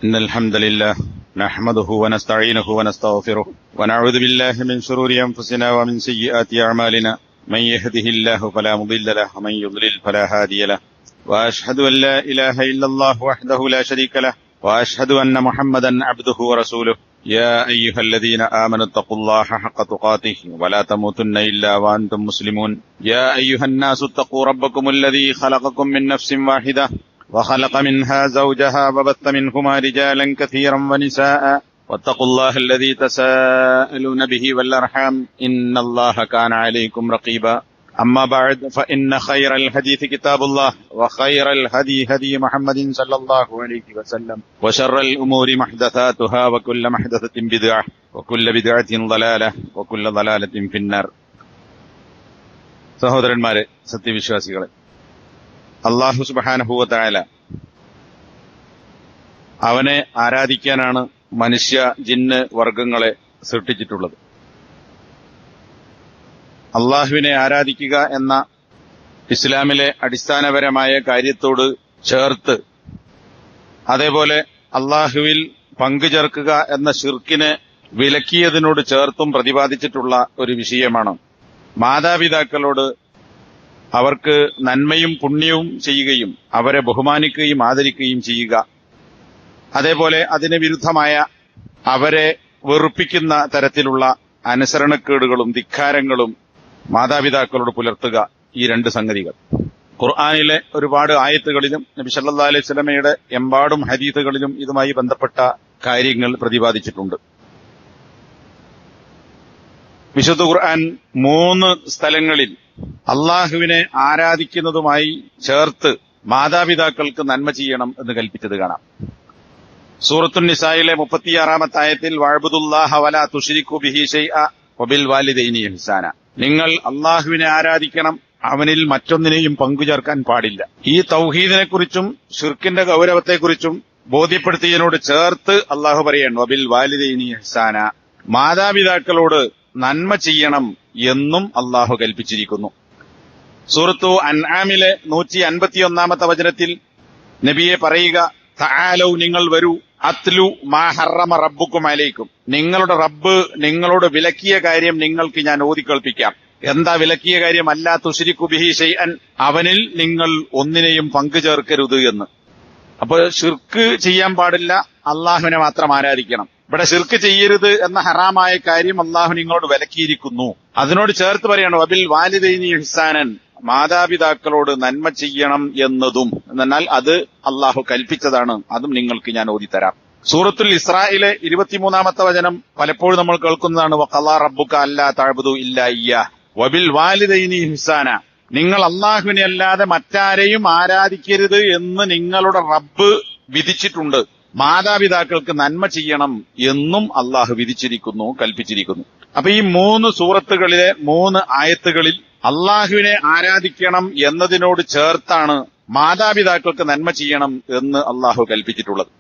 إن الحمد لله نحمده ونستعينه ونستغفره ونعوذ بالله من شرور أنفسنا ومن سيئات أعمالنا من يهده الله فلا مضل له ومن يضلل فلا هادي له وأشهد أن لا إله إلا الله وحده لا شريك له وأشهد أن محمدا عبده ورسوله يا أيها الذين آمنوا اتقوا الله حق تقاته ولا تموتن إلا وأنتم مسلمون يا أيها الناس اتقوا ربكم الذي خلقكم من نفس واحدة وخلق منها زوجها وبث منهما رجالا كثيرا ونساء واتقوا الله الذي تساءلون به والأرحام إن الله كان عليكم رقيبا أما بعد فإن خير الحديث كتاب الله وخير الهدي هدي محمد صلى الله عليه وسلم وشر الأمور محدثاتها وكل محدثة بدعة وكل بدعة ضلالة وكل ضلالة في النار. സഹോദരന്മാരെ, സത്യവിശ്വാസികളെ, അല്ലാഹു സുബ്ഹാനഹു വ തആല അവനെ ആരാധിക്കാനാണ് മനുഷ്യ ജിന്ന് വർഗങ്ങളെ സൃഷ്ടിച്ചിട്ടുള്ളത്. അള്ളാഹുവിനെ ആരാധിക്കുക എന്ന ഇസ്ലാമിലെ അടിസ്ഥാനപരമായ കാര്യത്തോട് ചേർത്ത്, അതേപോലെ അള്ളാഹുവിൽ പങ്കുചേർക്കുക എന്ന ശിർക്കിനെ വിലക്കിയതിനോട് ചേർത്തും പ്രതിപാദിച്ചിട്ടുള്ള ഒരു വിഷയമാണ് മാതാപിതാക്കളോട് അവർക്ക് നന്മയും പുണ്യവും ചെയ്യുകയും അവരെ ബഹുമാനിക്കുകയും ആദരിക്കുകയും ചെയ്യുക. അതേപോലെ അതിന് വിരുദ്ധമായ അവരെ വെറുപ്പിക്കുന്ന തരത്തിലുള്ള അനുസരണക്കേടുകളും ധിക്കാരങ്ങളും മാതാപിതാക്കളോട് പുലർത്തുക. ഈ രണ്ട് സംഗതികൾ ഖുർആനിലെ ഒരുപാട് ആയത്തുകളിലും നബി സല്ലല്ലാഹു അലൈഹി വസല്ലമയുടെ എമ്പാടും ഹദീസുകളിലും ഇതുമായി ബന്ധപ്പെട്ട കാര്യങ്ങൾ പ്രതിപാദിച്ചിട്ടുണ്ട്. വിശുദ്ധ ഖുർആൻ 3 സ്ഥലങ്ങളിൽ അള്ളാഹുവിനെ ആരാധിക്കുന്നതുമായി ചേർത്ത് മാതാപിതാക്കൾക്ക് നന്മ ചെയ്യണം എന്ന് കൽപ്പിച്ചത് കാണാം. സൂറത്തുൻ നിസായിലെ 36-ാമത്തെ ആയത്തിൽ വഅബ്ദുല്ലാഹ വലാ തുശ്രികൂ ബിഹി ശൈഅ വബിൽ വാലിദൈനി ഇഹ്സാന, നിങ്ങൾ അള്ളാഹുവിനെ ആരാധിക്കണം, അവനിൽ മറ്റൊന്നിനെയും പങ്കുചേർക്കാൻ പാടില്ല. ഈ തൗഹീദിനെ കുറിച്ചും ശിർക്കിന്റെ ഗൗരവത്തെക്കുറിച്ചും ബോധ്യപ്പെടുത്തിയതിനോട് ചേർത്ത് അള്ളാഹു പറയാണ് വബിൽ വാലിദൈനി ഇഹ്സാന, മാതാപിതാക്കളോട് നന്മ ചെയ്യണം എന്നും അള്ളാഹു കൽപ്പിച്ചിരിക്കുന്നു. സൂറത്തു അൻആമിലെ 151-ാമത്തെ വചനത്തിൽ നബിയെ പറയുക, തആലൗ, നിങ്ങൾ വരൂ, അത്ലു മാ ഹറമ റബ്ബുക്കും അലൈക്കും, നിങ്ങളുടെ റബ്ബ് നിങ്ങളോട് വിലക്കിയ കാര്യം നിങ്ങൾക്ക് ഞാൻ ഓതിക്കേൾപ്പിക്കാം. എന്താ വിലക്കിയ കാര്യം? അല്ലാ തുശ്രികൂ ബിഹി ശൈഅൻ, അവനിൽ നിങ്ങൾ ഒന്നിനെയും പങ്കുചേർക്കരുത് എന്ന്. അപ്പൊ ശിർക്ക് ചെയ്യാൻ പാടില്ല, അള്ളാഹുവിനെ മാത്രം ആരാധിക്കണം. ഇവിടെ ശിർക്ക് ചെയ്യരുത് എന്ന ഹറാമായ കാര്യം അള്ളാഹു നിങ്ങളോട് വിലക്കിയിരിക്കുന്നു. അതിനോട് ചേർത്ത് പറയാണ് വബിൽ വാലിദൈനി ഇഹ്സാനൻ, മാതാപിതാക്കളോട് നന്മ ചെയ്യണം എന്നതും. എന്നാൽ അത് അള്ളാഹു കൽപ്പിച്ചതാണ്, അതും നിങ്ങൾക്ക് ഞാൻ ഓതിത്തരാം. സൂറത്തുൽ ഇസ്രായിലെ 23-ാമത്തെ വചനം പലപ്പോഴും നമ്മൾ കേൾക്കുന്നതാണ് വഖളാ റബ്ബുക അല്ലാ തഅബ്ദു ഇല്ലാ ഇയ്യാഹ് വബിൽ വാലിദൈനി ഇഹ്സാന, നിങ്ങൾ അള്ളാഹുവിനെ അല്ലാതെ മറ്റാരെയും ആരാധിക്കരുത് എന്ന് നിങ്ങളുടെ റബ്ബ് വിധിച്ചിട്ടുണ്ട്, മാതാപിതാക്കൾക്ക് നന്മ ചെയ്യണം എന്നും അള്ളാഹു വിധിച്ചിരിക്കുന്നു, കൽപ്പിച്ചിരിക്കുന്നു. അപ്പൊ ഈ 3 സൂറത്തുകളിലെ 3 ആയത്തുകളിൽ അള്ളാഹുവിനെ ആരാധിക്കണം എന്നതിനോട് ചേർത്താണ് മാതാപിതാക്കൾക്ക് നന്മ ചെയ്യണം എന്ന് അള്ളാഹു കൽപ്പിച്ചിട്ടുള്ളത്.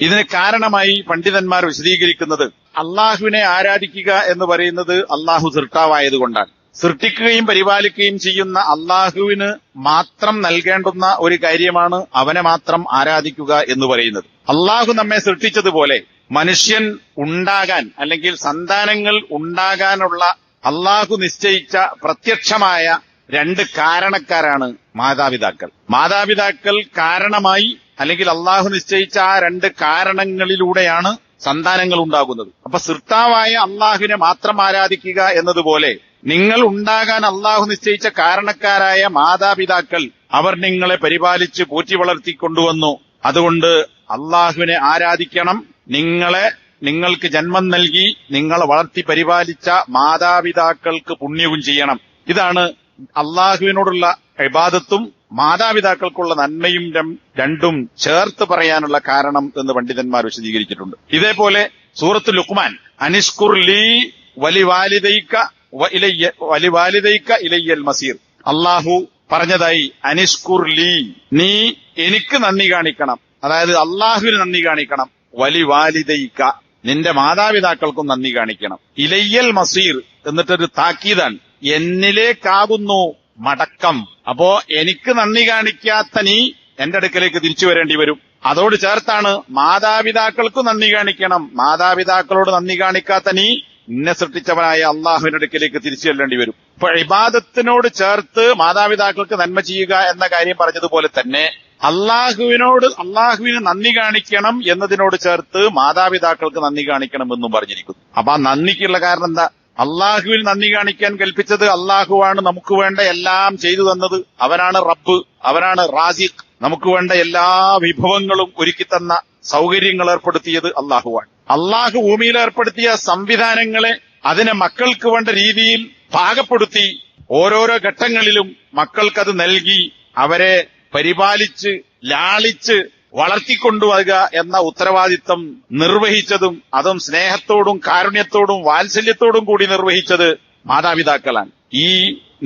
ഇതിന് കാരണമായി പണ്ഡിതന്മാർ വിശദീകരിക്കുന്നത്, അള്ളാഹുവിനെ ആരാധിക്കുക എന്ന് പറയുന്നത് അള്ളാഹു സൃഷ്ടാവായതുകൊണ്ടാണ്. സൃഷ്ടിക്കുകയും പരിപാലിക്കുകയും ചെയ്യുന്ന അള്ളാഹുവിന് മാത്രം നൽകേണ്ടുന്ന ഒരു കാര്യമാണ് അവനെ മാത്രം ആരാധിക്കുക എന്ന് പറയുന്നത്. അള്ളാഹു നമ്മെ സൃഷ്ടിച്ചതുപോലെ മനുഷ്യൻ ഉണ്ടാകാൻ അല്ലെങ്കിൽ സന്താനങ്ങൾ ഉണ്ടാകാനുള്ള അള്ളാഹു നിശ്ചയിച്ച പ്രത്യക്ഷമായ 2 കാരണക്കാരാണ് മാതാപിതാക്കൾ. മാതാപിതാക്കൾ കാരണമായി അല്ലെങ്കിൽ അള്ളാഹു നിശ്ചയിച്ച ആ 2 കാരണങ്ങളിലൂടെയാണ് സന്താനങ്ങൾ ഉണ്ടാകുന്നത്. അപ്പൊ സൃഷ്ടാവായ അള്ളാഹുവിനെ മാത്രം ആരാധിക്കുക എന്നതുപോലെ നിങ്ങൾ ഉണ്ടാകാൻ അള്ളാഹു നിശ്ചയിച്ച കാരണക്കാരായ മാതാപിതാക്കൾ, അവർ നിങ്ങളെ പരിപാലിച്ച് പോറ്റി വളർത്തിക്കൊണ്ടുവന്നു. അതുകൊണ്ട് അള്ളാഹുവിനെ ആരാധിക്കണം. നിങ്ങൾക്ക് ജന്മം നൽകി നിങ്ങളെ വളർത്തി പരിപാലിച്ച മാതാപിതാക്കൾക്ക് പുണ്യവും ചെയ്യണം. ഇതാണ് അള്ളാഹുവിനോടുള്ള ഇബാദത്തും മാതാപിതാക്കൾക്കുള്ള നന്മയും രണ്ടും ചേർത്ത് പറയാനുള്ള കാരണം എന്ന് പണ്ഡിതന്മാർ വിശദീകരിച്ചിട്ടുണ്ട്. ഇതേപോലെ സൂറത്ത് ലുഖ്മാൻ അനിഷ്കുർ ലീ വലിവാലിദൈക വലിവാലിദൈക ഇലയ്യൽ മസീർ, അള്ളാഹു പറഞ്ഞതായി അനിഷ്കുർ ലീ, നീ എനിക്ക് നന്ദി കാണിക്കണം, അതായത് അള്ളാഹുവിന് നന്ദി കാണിക്കണം, വലിവാലിദൈക, നിന്റെ മാതാപിതാക്കൾക്കും നന്ദി കാണിക്കണം, ഇലയ്യൽ മസീർ എന്നിട്ടൊരു താക്കീതാണ്, എന്നിലേക്കാകുന്നു മടക്കം. അപ്പോ എനിക്ക് നന്ദി കാണിക്കാത്ത നീ എന്റെ അടുക്കലേക്ക് തിരിച്ചു വരേണ്ടി വരും. അതോട് ചേർത്താണ് മാതാപിതാക്കൾക്ക് നന്ദി കാണിക്കണം. മാതാപിതാക്കളോട് നന്ദി കാണിക്കാത്ത നീ നിന്നെ സൃഷ്ടിച്ചവനായ അള്ളാഹുവിന്റെ അടുക്കലേക്ക് തിരിച്ചു ചെല്ലേണ്ടി വരും. ഇപ്പൊ ഇബാദത്തിനോട് ചേർത്ത് മാതാപിതാക്കൾക്ക് നന്മ ചെയ്യുക എന്ന കാര്യം പറഞ്ഞതുപോലെ തന്നെ അള്ളാഹുവിന് നന്ദി കാണിക്കണം എന്നതിനോട് ചേർത്ത് മാതാപിതാക്കൾക്ക് നന്ദി കാണിക്കണം എന്നും പറഞ്ഞിരിക്കുന്നു. അപ്പൊ ആ നന്ദിക്കുള്ള കാരണം എന്താ? അള്ളാഹുവിൽ നന്ദി കാണിക്കാൻ കൽപ്പിച്ചത് അള്ളാഹുവാണ്. നമുക്ക് വേണ്ട എല്ലാം ചെയ്തു തന്നത് അവനാണ്. റബ്ബ്, അവനാണ് റാസിഖ്. നമുക്ക് വേണ്ട എല്ലാ വിഭവങ്ങളും ഒരുക്കി തന്ന സൗകര്യങ്ങൾ ഏർപ്പെടുത്തിയത് അള്ളാഹുവാണ്. അള്ളാഹു ഭൂമിയിൽ ഏർപ്പെടുത്തിയ സംവിധാനങ്ങളെ അതിനെ മക്കൾക്ക് വേണ്ട രീതിയിൽ പാകപ്പെടുത്തി ഓരോരോ ഘട്ടങ്ങളിലും മക്കൾക്കത് നൽകി അവരെ പരിപാലിച്ച് ലാളിച്ച് വളർത്തിക്കൊണ്ടുവരിക എന്ന ഉത്തരവാദിത്തം നിർവഹിച്ചതും അതും സ്നേഹത്തോടും കാരുണ്യത്തോടും വാത്സല്യത്തോടും കൂടി നിർവഹിച്ചത് മാതാപിതാക്കളാണ്. ഈ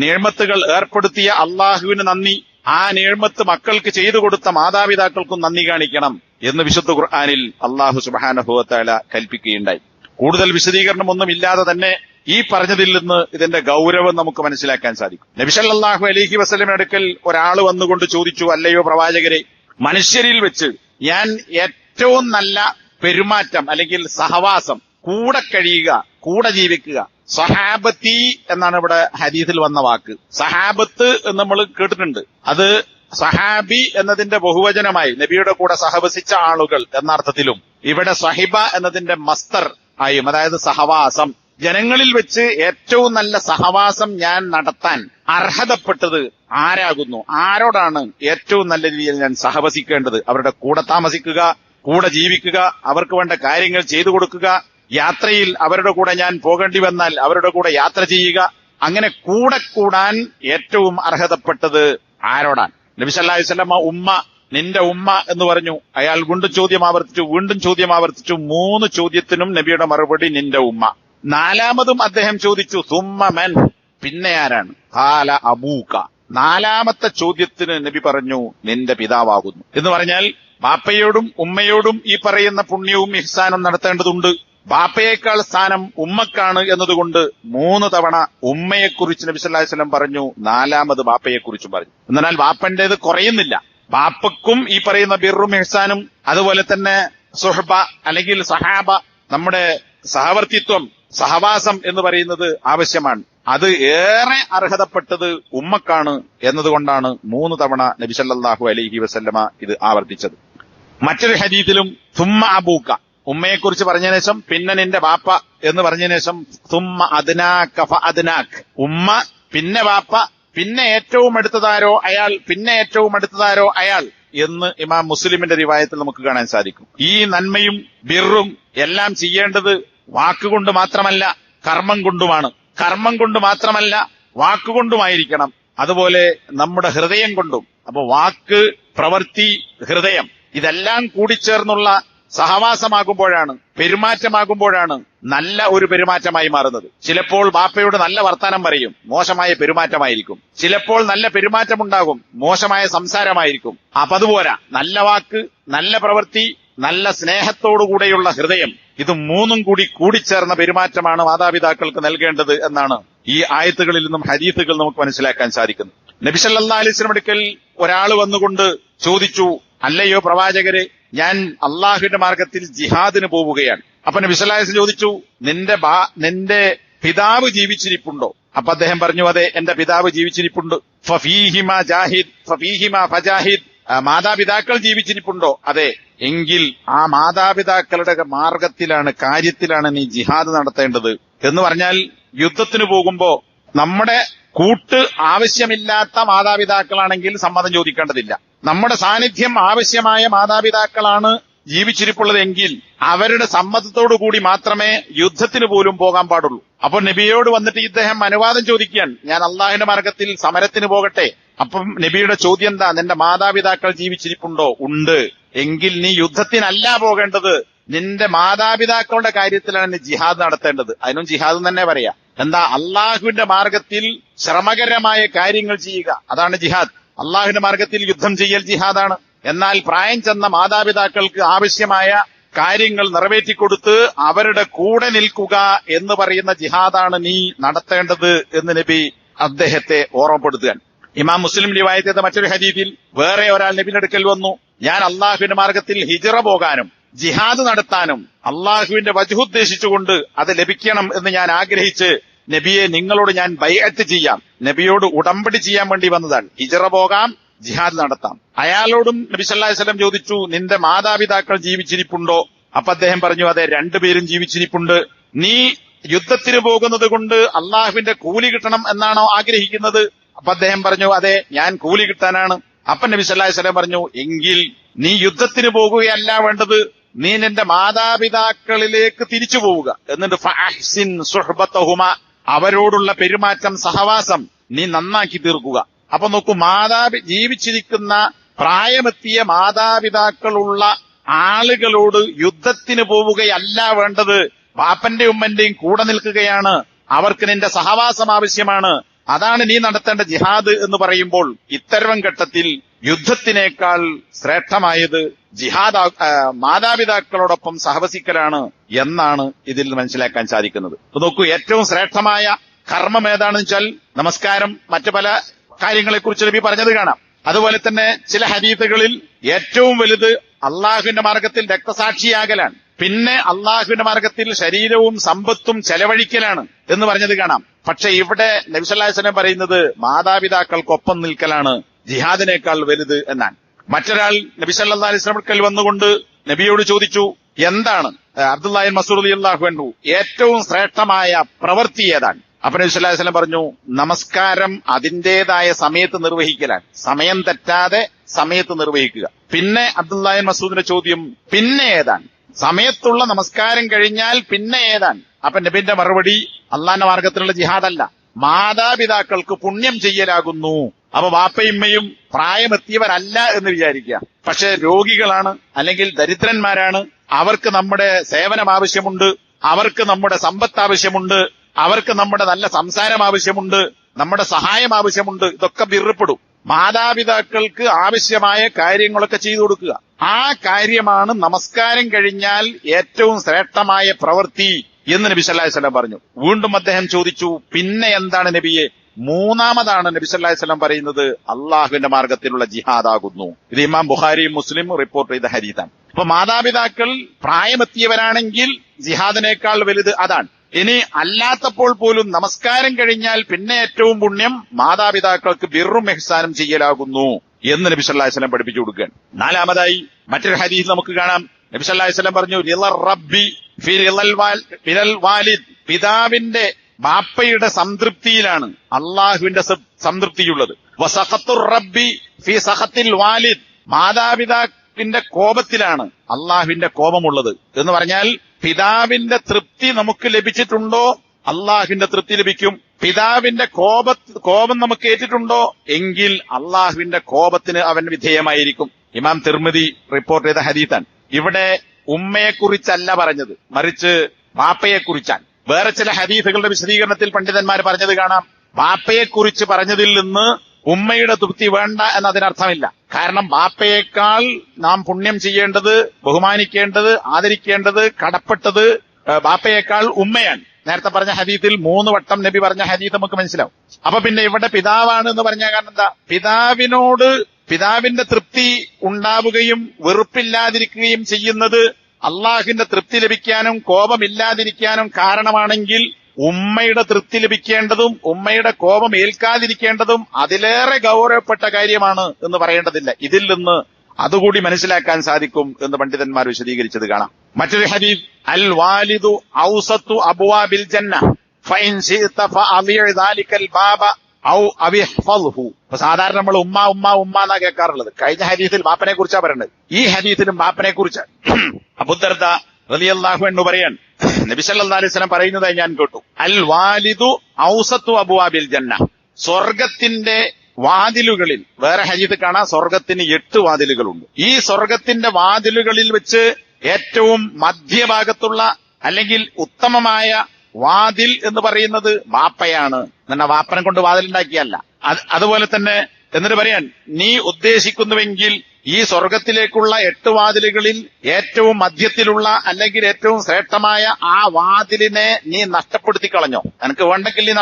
നിയമത്തുകൾ ഏർപ്പെടുത്തിയ അള്ളാഹുവിന് നന്ദി, ആ നിയമത്ത് മക്കൾക്ക് ചെയ്തു കൊടുത്ത മാതാപിതാക്കൾക്കും നന്ദി കാണിക്കണം എന്ന് വിശുദ്ധ ഖുർആനിൽ അള്ളാഹു സുബ്ഹാനഹു വ തആല കൽപ്പിക്കുകയുണ്ടായി. കൂടുതൽ വിശദീകരണമൊന്നും ഇല്ലാതെ തന്നെ ഈ പറഞ്ഞതിൽ നിന്ന് ഇതിന്റെ ഗൗരവം നമുക്ക് മനസ്സിലാക്കാൻ സാധിക്കും. നബി സല്ലല്ലാഹു അലൈഹി വസല്ലമയുടെ അടുക്കൽ ഒരാൾ വന്നുകൊണ്ട് ചോദിച്ചു, അല്ലയോ പ്രവാചകരെ, മനുഷ്യരിൽ വെച്ച് ഞാൻ ഏറ്റവും നല്ല പെരുമാറ്റം അല്ലെങ്കിൽ സഹവാസം, കൂടെ കഴിയുക, കൂടെ ജീവിക്കുക, സഹാബത്തി എന്നാണ് ഇവിടെ ഹദീസിൽ വന്ന വാക്ക്. സഹാബത്ത് എന്ന് നമ്മൾ കേട്ടിട്ടുണ്ട്. അത് സഹാബി എന്നതിന്റെ ബഹുവചനമായി നബിയുടെ കൂടെ സഹവസിച്ച ആളുകൾ എന്ന അർത്ഥത്തിലും ഇവിടെ സഹിബ എന്നതിന്റെ മസ്തർ ആയും, അതായത് സഹവാസം, ജനങ്ങളിൽ വെച്ച് ഏറ്റവും നല്ല സഹവാസം ഞാൻ നടത്താൻ അർഹതപ്പെട്ടത് ആരാകുന്നു? ആരോടാണ് ഏറ്റവും നല്ല രീതിയിൽ ഞാൻ സഹവസിക്കേണ്ടത്? അവരുടെ കൂടെ താമസിക്കുക, കൂടെ ജീവിക്കുക, അവർക്ക് വേണ്ട കാര്യങ്ങൾ ചെയ്തു കൊടുക്കുക, യാത്രയിൽ അവരുടെ കൂടെ ഞാൻ പോകേണ്ടി വന്നാൽ അവരുടെ കൂടെ യാത്ര ചെയ്യുക, അങ്ങനെ കൂടെ കൂടാൻ ഏറ്റവും അർഹതപ്പെട്ടത് ആരോടാണ്? നബി സല്ലല്ലാഹു അലൈഹി വസല്ലം ഉമ്മ, നിന്റെ ഉമ്മ എന്ന് പറഞ്ഞു. അയാൾ വീണ്ടും ചോദ്യം ആവർത്തിച്ചു, വീണ്ടും ചോദ്യം ആവർത്തിച്ചു. 3 ചോദ്യത്തിനും നബിയുടെ മറുപടി നിന്റെ ഉമ്മ. 4മതും അദ്ദേഹം ചോദിച്ചു, സുമ്മ മൻ, പിന്നെ ആരാണ്? ഖാല അബൂക. 4മത്തെ ചോദ്യത്തിന് നബി പറഞ്ഞു, നിന്റെ പിതാവാകുന്നു. എന്ന് പറഞ്ഞാൽ ബാപ്പയോടും ഉമ്മയോടും ഈ പറയുന്ന പുണ്യവും ഇഹ്സാനും നടത്തേണ്ടതുണ്ട്. ബാപ്പയേക്കാൾ സ്ഥാനം ഉമ്മക്കാണ് എന്നതുകൊണ്ട് 3 തവണ ഉമ്മയെക്കുറിച്ച് നബി സല്ലല്ലാഹു അലൈഹി വസല്ലം പറഞ്ഞു, 4മത് ബാപ്പയെക്കുറിച്ചും പറഞ്ഞു. എന്നാൽ ബാപ്പന്റേത് കുറയുന്നില്ല. ബാപ്പക്കും ഈ പറയുന്ന ബിർറും ഇഹ്സാനും അതുപോലെ തന്നെ സുഹബ അല്ലെങ്കിൽ സഹാബ, നമ്മുടെ സഹവർത്തിത്വം, സഹവാസം എന്ന് പറയുന്നത് ആവശ്യമാണ്. അത് ഏറെ അർഹതപ്പെട്ടത് ഉമ്മക്കാണ് എന്നതുകൊണ്ടാണ് 3 തവണ നബി സല്ലല്ലാഹു അലൈഹി വസല്ലമ ഇത് ആവർത്തിച്ചത്. മറ്റൊരു ഹദീസിലും സുമ്മ അബൂക, ഉമ്മയെക്കുറിച്ച് പറഞ്ഞതിനു ശേഷം പിന്നെ നിന്റെ ബാപ്പ എന്ന് പറഞ്ഞതിനു ശേഷം സുമ്മ അദ്നാക ഫഅദ്നാക്, ഉമ്മ പിന്നെ ബാപ്പ, പിന്നെ ഏറ്റവും അടുത്തതാരോ അയാൾ, പിന്നെ ഏറ്റവും അടുത്തതാരോ അയാൾ എന്ന് ഇമാം മുസ്ലിമിന്റെ റിവായത്തിൽ നമുക്ക് കാണാൻ സാധിക്കും. ഈ നന്മയും ബിർറും എല്ലാം ചെയ്യേണ്ടത് വാക്കുകൊണ്ട് മാത്രമല്ല കർമ്മം കൊണ്ടുമാണ്. കർമ്മം കൊണ്ട് മാത്രമല്ല വാക്കുകൊണ്ടുമായിരിക്കണം. അതുപോലെ നമ്മുടെ ഹൃദയം കൊണ്ടും. അപ്പൊ വാക്ക്, പ്രവൃത്തി, ഹൃദയം ഇതെല്ലാം കൂടിച്ചേർന്നുള്ള സഹവാസമാകുമ്പോഴാണ്, പെരുമാറ്റമാകുമ്പോഴാണ് നല്ല ഒരു പെരുമാറ്റമായി മാറുന്നത്. ചിലപ്പോൾ ബാപ്പയോട് നല്ല വർത്താനം പറയും, മോശമായ പെരുമാറ്റമായിരിക്കും. ചിലപ്പോൾ നല്ല പെരുമാറ്റമുണ്ടാകും, മോശമായ സംസാരമായിരിക്കും. അപ്പൊ അതുപോരാ, നല്ല വാക്ക്, നല്ല പ്രവൃത്തി, നല്ല സ്നേഹത്തോടുകൂടെയുള്ള ഹൃദയം, ഇത് 3ഉം കൂടി കൂടിച്ചേർന്ന പെരുമാറ്റമാണ് മാതാപിതാക്കൾക്ക് നൽകേണ്ടത് എന്നാണ് ഈ ആയത്തുകളിൽ നിന്നും ഹദീസുകൾ നമുക്ക് മനസ്സിലാക്കാൻ സാധിക്കുന്നത്. നബി സല്ലല്ലാഹു അലൈഹി വസല്ലം അടുക്കൽ ഒരാൾ വന്നുകൊണ്ട് ചോദിച്ചു, അല്ലയോ പ്രവാചകരെ, ഞാൻ അള്ളാഹുവിന്റെ മാർഗത്തിൽ ജിഹാദിന് പോവുകയാണ്. അപ്പൊ നബി സല്ലല്ലാഹു അലൈഹി വസല്ലം ചോദിച്ചു, നിന്റെ പിതാവ് ജീവിച്ചിരിപ്പുണ്ടോ? അപ്പൊ അദ്ദേഹം പറഞ്ഞു, അതെ, എന്റെ പിതാവ് ജീവിച്ചിരിപ്പുണ്ട്. ഫഫീഹിമ ജാഹിദ് ഫഫീഹിമ ഫജാഹിദ്, മാതാപിതാക്കൾ ജീവിച്ചിരിപ്പുണ്ടോ? അതെ, എങ്കിൽ ആ മാതാപിതാക്കളുടെ മാർഗത്തിലാണ്, കാര്യത്തിലാണ് നീ ജിഹാദ് നടത്തേണ്ടത്. എന്ന് പറഞ്ഞാൽ യുദ്ധത്തിന് പോകുമ്പോ നമ്മുടെ കൂട്ട് ആവശ്യമില്ലാത്ത മാതാപിതാക്കളാണെങ്കിൽ സമ്മതം ചോദിക്കേണ്ടതില്ല. നമ്മുടെ സാന്നിധ്യം ആവശ്യമായ മാതാപിതാക്കളാണ് ജീവിച്ചിരിപ്പുള്ളതെങ്കിൽ അവരുടെ സമ്മതത്തോടുകൂടി മാത്രമേ യുദ്ധത്തിന് പോലും പോകാൻ പാടുള്ളൂ. അപ്പോൾ നബിയോട് വന്നിട്ട് ഇദ്ദേഹം അനുവാദം ചോദിക്കാൻ, ഞാൻ അള്ളാഹുവിന്റെ മാർഗത്തിൽ സമരത്തിന് പോകട്ടെ. അപ്പം നബിയുടെ ചോദ്യം എന്താ? നിന്റെ മാതാപിതാക്കൾ ജീവിച്ചിരിപ്പുണ്ടോ? ഉണ്ട്. എങ്കിൽ നീ യുദ്ധത്തിനല്ല പോകേണ്ടത്, നിന്റെ മാതാപിതാക്കളുടെ കാര്യത്തിലാണ് നീ ജിഹാദ് നടത്തേണ്ടത്. അതിനും ജിഹാദ് തന്നെ പറയാ. എന്താ? അള്ളാഹുവിന്റെ മാർഗത്തിൽ ശ്രമകരമായ കാര്യങ്ങൾ ചെയ്യുക, അതാണ് ജിഹാദ്. അള്ളാഹുവിന്റെ മാർഗത്തിൽ യുദ്ധം ചെയ്യൽ ജിഹാദാണ്. എന്നാൽ പ്രായം ചെന്ന മാതാപിതാക്കൾക്ക് ആവശ്യമായ കാര്യങ്ങൾ നിറവേറ്റിക്കൊടുത്ത് അവരുടെ കൂടെ നിൽക്കുക എന്ന് പറയുന്ന ജിഹാദാണ് നീ നടത്തേണ്ടത് എന്ന് നബി അദ്ദേഹത്തെ ഓർമ്മപ്പെടുത്തുകയാണ്. ഇമാം മുസ്ലിം റിവായത്ത് ചെയ്ത മറ്റൊരു ഹദീസിൽ വേറെ ഒരാൾ നബിയുടെ അടുക്കൽ വന്നു, ഞാൻ അള്ളാഹുവിന്റെ മാർഗത്തിൽ ഹിജ്റ പോകാനും ജിഹാദ് നടത്താനും അള്ളാഹുവിന്റെ വജ്ഹ് ഉദ്ദേശിച്ചുകൊണ്ട് അത് ലഭിക്കണം എന്ന് ഞാൻ ആഗ്രഹിച്ച് നബിയെ നിങ്ങളോട് ഞാൻ ബൈഅത്ത് ചെയ്യാം, നബിയോട് ഉടമ്പടി ചെയ്യാൻ വേണ്ടി വന്നതാണ്. ഹിജ്റ പോകാം, ജിഹാദ് നടത്താം. അയാളോടും നബി സല്ലല്ലാഹു അലൈഹി വസല്ലം ചോദിച്ചു, നിന്റെ മാതാപിതാക്കൾ ജീവിച്ചിരിപ്പുണ്ടോ? അപ്പൊ അദ്ദേഹം പറഞ്ഞു, അതെ, രണ്ടുപേരും ജീവിച്ചിരിപ്പുണ്ട്. നീ യുദ്ധത്തിന് പോകുന്നത് കൊണ്ട് അള്ളാഹുവിന്റെ കൂലി കിട്ടണം എന്നാണോ ആഗ്രഹിക്കുന്നത്? അപ്പൊ അദ്ദേഹം പറഞ്ഞു, അതെ, ഞാൻ കൂലി കിട്ടാനാണ്. അപ്പൊ നബി സല്ലല്ലാഹു അലൈഹി വസല്ലം പറഞ്ഞു, എങ്കിൽ നീ യുദ്ധത്തിന് പോകുകയല്ല വേണ്ടത്, നീ നിന്റെ മാതാപിതാക്കളിലേക്ക് തിരിച്ചു പോവുക. എന്നിട്ട് ഫഅഹ്സിൻ സുഹ്ബതഹുമ, അവരോടുള്ള പെരുമാറ്റം, സഹവാസം നീ നന്നാക്കി തീർക്കുക. അപ്പൊ നോക്കൂ, ജീവിച്ചിരിക്കുന്ന പ്രായമെത്തിയ മാതാപിതാക്കളുള്ള ആളുകളോട് യുദ്ധത്തിന് പോവുകയല്ല വേണ്ടത്, ബാപ്പന്റെ ഉമ്മന്റെയും കൂടെ നിൽക്കുകയാണ്, അവർക്ക് നിന്റെ സഹവാസം ആവശ്യമാണ്, അതാണ് നീ നടത്തേണ്ട ജിഹാദ് എന്ന് പറയുമ്പോൾ ഇത്തരം ഘട്ടത്തിൽ യുദ്ധത്തിനേക്കാൾ ശ്രേഷ്ഠമായത് ജിഹാദ് മാതാപിതാക്കളോടൊപ്പം സഹവസിക്കലാണ് എന്നാണ് ഇതിൽ നിന്ന് മനസ്സിലാക്കാൻ സാധിക്കുന്നത്. നോക്കൂ, ഏറ്റവും ശ്രേഷ്ഠമായ കർമ്മം ഏതാണെന്ന് വെച്ചാൽ നമസ്കാരം. മറ്റു പല കാര്യങ്ങളെക്കുറിച്ച് നബി പറഞ്ഞത് കാണാം. അതുപോലെ തന്നെ ചില ഹദീസുകളിൽ ഏറ്റവും വലുത് അള്ളാഹുവിന്റെ മാർഗത്തിൽ രക്തസാക്ഷിയാകലാണ്, പിന്നെ അള്ളാഹുവിന്റെ മാർഗത്തിൽ ശരീരവും സമ്പത്തും ചെലവഴിക്കലാണ് എന്ന് പറഞ്ഞത് കാണാം. പക്ഷെ ഇവിടെ നബി സല്ലല്ലാഹു അലൈഹി വസല്ലം പറയുന്നത് മാതാപിതാക്കൾക്കൊപ്പം നിൽക്കലാണ് ജിഹാദിനേക്കാൾ വലുത് എന്നാണ്. മറ്റൊരാൾ നബി സല്ലല്ലാഹു അലൈഹി വസല്ലം വന്നുകൊണ്ട് നബിയോട് ചോദിച്ചു, എന്താണ് അബ്ദുല്ലാഹി മസ്ഊദ് റളിയല്ലാഹു അൻഹു ഏറ്റവും ശ്രേഷ്ഠമായ പ്രവൃത്തി ഏതാണ്? അപ്പൊ നബി സല്ലല്ലാഹു അലൈഹി വസല്ലം പറഞ്ഞു, നമസ്കാരം അതിന്റേതായ സമയത്ത് നിർവഹിക്കലാണ്, സമയം തെറ്റാതെ സമയത്ത് നിർവഹിക്കുക. പിന്നെ അബ്ദുല്ലാഹി മസ്ഊദിന്റെ ചോദ്യം, പിന്നെ ഏതാണ്? സമയത്തുള്ള നമസ്കാരം കഴിഞ്ഞാൽ പിന്നെ ഏതാണ്? അപ്പൊ നബിന്റെ മറുപടി, അള്ളാന്റെ മാർഗത്തിലുള്ള ജിഹാദല്ല, മാതാപിതാക്കൾക്ക് പുണ്യം ചെയ്യലാകുന്നു. അപ്പൊ വാപ്പയുമ്മയും പ്രായമെത്തിയവരല്ല എന്ന് വിചാരിക്കുക, പക്ഷെ രോഗികളാണ്, അല്ലെങ്കിൽ ദരിദ്രന്മാരാണ്, അവർക്ക് നമ്മുടെ സേവനം ആവശ്യമുണ്ട്, അവർക്ക് നമ്മുടെ സമ്പത്ത് ആവശ്യമുണ്ട്, അവർക്ക് നമ്മുടെ നല്ല സംസാരം ആവശ്യമുണ്ട്, നമ്മുടെ സഹായം ആവശ്യമുണ്ട്. ഇതൊക്കെ ബിർപ്പെടും. മാതാപിതാക്കൾക്ക് ആവശ്യമായ കാര്യങ്ങളൊക്കെ ചെയ്തു കൊടുക്കുക. ആ കാര്യമാണ് നമസ്കാരം കഴിഞ്ഞാൽ ഏറ്റവും ശ്രേഷ്ഠമായ പ്രവൃത്തി എന്ന് നബി സല്ലല്ലാഹു അലൈഹി വസല്ലം പറഞ്ഞു. വീണ്ടും അദ്ദേഹം ചോദിച്ചു, പിന്നെ എന്താണ് നബിയെ? മൂന്നാമതാണ് നബി സല്ലല്ലാഹു അലൈഹി വസല്ലം പറയുന്നത്, അള്ളാഹുവിന്റെ മാർഗത്തിലുള്ള ജിഹാദാകുന്നു. ഇത് ഇമാം ബുഖാരിയും മുസ്ലിം റിപ്പോർട്ട് ചെയ്ത ഹദീസാണ്. അപ്പൊ മാതാപിതാക്കൾ പ്രായമെത്തിയവരാണെങ്കിൽ ജിഹാദിനേക്കാൾ വലുത് അതാണ്. ഇനി അല്ലാത്തപ്പോൾ പോലും നമസ്കാരം കഴിഞ്ഞാൽ പിന്നെ ഏറ്റവും പുണ്യം മാതാപിതാക്കൾക്ക് ബിർറും ഇഹ്സാനും ചെയ്യലാകുന്നു എന്ന് നബി സല്ലല്ലാഹു അലൈഹി വസല്ലം പഠിപ്പിച്ചു കൊടുക്കുകയാണ്. നാലാമതായി മറ്റൊരു ഹദീസ് നമുക്ക് കാണാം. നബി സല്ലല്ലാഹു അലൈഹി വസല്ലം പറഞ്ഞു, റിളർ റബ്ബി ഫി റിളൽ വാലിദ്, പിതാവിന്റെ ബാപ്പയുടെ സംതൃപ്തിയിലാണ് അള്ളാഹുവിന്റെ സംതൃപ്തിയുള്ളത്. വസഖത്തുർ റബ്ബി ഫി സഖത്തിൽ വാലിദ്, മാതാപിതാവിന്റെ കോപത്തിലാണ് അള്ളാഹുവിന്റെ കോപമുള്ളത് എന്ന് പറഞ്ഞാൽ പിതാവിന്റെ തൃപ്തി നമുക്ക് ലഭിച്ചിട്ടുണ്ടോ അള്ളാഹുവിന്റെ തൃപ്തി ലഭിക്കും. പിതാവിന്റെ കോപം നമുക്ക് ഏറ്റിട്ടുണ്ടോ എങ്കിൽ അള്ളാഹുവിന്റെ കോപത്തിന് അവൻ വിധേയമായിരിക്കും. ഇമാം തിർമിദി റിപ്പോർട്ട് ചെയ്ത ഹദീസാണ്. ഇവിടെ ഉമ്മയെക്കുറിച്ചല്ല പറഞ്ഞത്, മറിച്ച് ബാപ്പയെക്കുറിച്ചാണ്. വേറെ ചില ഹദീസുകളുടെ വിശദീകരണത്തിൽ പണ്ഡിതന്മാർ പറഞ്ഞത് കാണാം, ബാപ്പയെക്കുറിച്ച് പറഞ്ഞതിൽ നിന്ന് ഉമ്മയുടെ തൃപ്തി വേണ്ട എന്നതിനർത്ഥമില്ല. കാരണം ബാപ്പയേക്കാൾ നാം പുണ്യം ചെയ്യേണ്ടത്, ബഹുമാനിക്കേണ്ടത്, ആദരിക്കേണ്ടത്, കടപ്പെട്ടത് ബാപ്പയേക്കാൾ ഉമ്മയാണ്. നേരത്തെ പറഞ്ഞ ഹദീസിൽ 3 വട്ടം നബി പറഞ്ഞ ഹദീസ് നമുക്ക് മനസ്സിലാവും. അപ്പൊ പിന്നെ ഇവിടെ പിതാവാണ് എന്ന് പറഞ്ഞ കാരണം എന്താ? പിതാവിന്റെ തൃപ്തി ഉണ്ടാവുകയും വെറുപ്പില്ലാതിരിക്കുകയും ചെയ്യുന്നത് അള്ളാഹുവിന്റെ തൃപ്തി ലഭിക്കാനും കോപമില്ലാതിരിക്കാനും കാരണമാണെങ്കിൽ ഉമ്മയുടെ തൃപ്തി ലഭിക്കേണ്ടതും ഉമ്മയുടെ കോപം ഏൽക്കാതിരിക്കേണ്ടതും അതിലേറെ ഗൗരവപ്പെട്ട കാര്യമാണ് എന്ന് പറയേണ്ടതില്ല. ഇതിൽ നിന്ന് അതുകൂടി മനസ്സിലാക്കാൻ സാധിക്കും എന്ന് പണ്ഡിതന്മാർ വിശദീകരിച്ചത് കാണാം. മറ്റൊരു ഹദീസ്, അൽ വാലിദു ഔസത്തു അബ്വാബിൽ ജന്ന ഫഇൻ ശിഅത ഫഅളിയ ദാലികൽ ബാബ ഔ അവിഹ്ഫൽഹു. സാധാരണ നമ്മൾ ഉമ്മ ഉമ്മ ഉമ്മ എന്നാ കേൾക്കാറുള്ളത്. കഴിഞ്ഞ ഹദീസിൽ ബാപ്പനെ കുറിച്ചാണ് പറയുന്നത്, ഈ ഹദീസിലും ബാപ്പനെ കുറിച്ചാണ്. അബൂദർദ റളിയല്ലാഹു അൻഹു പറയാൻ, നബി സല്ലല്ലാഹു അലൈഹി വസല്ലം പറയുന്നതായി ഞാൻ കേട്ടു, അൽ വാലിദു ഔസത്തു അബ്വാബിൽ ജന്ന, സ്വർഗത്തിന്റെ വാതിലുകളിൽ, വേറെ ഹദീസ് കാണാം സ്വർഗത്തിന് 8 വാതിലുകളുണ്ട്. ഈ സ്വർഗത്തിന്റെ വാതിലുകളിൽ വെച്ച് ഏറ്റവും മധ്യഭാഗത്തുള്ള അല്ലെങ്കിൽ ഉത്തമമായ വാതിൽ എന്ന് പറയുന്നത് വാപ്പയാണ്. എന്നാ വാപ്പനെ കൊണ്ട് വാതിലുണ്ടാക്കിയല്ല. അതുപോലെ തന്നെ എന്നിട്ട് പറയാൻ, നീ ഉദ്ദേശിക്കുന്നുവെങ്കിൽ ഈ സ്വർഗത്തിലേക്കുള്ള 8 വാതിലുകളിൽ ഏറ്റവും മധ്യത്തിലുള്ള അല്ലെങ്കിൽ ഏറ്റവും ശ്രേഷ്ഠമായ ആ വാതിലിനെ നീ നഷ്ടപ്പെടുത്തി കളഞ്ഞോ, നിനക്ക് വേണ്ടെങ്കിൽ നീ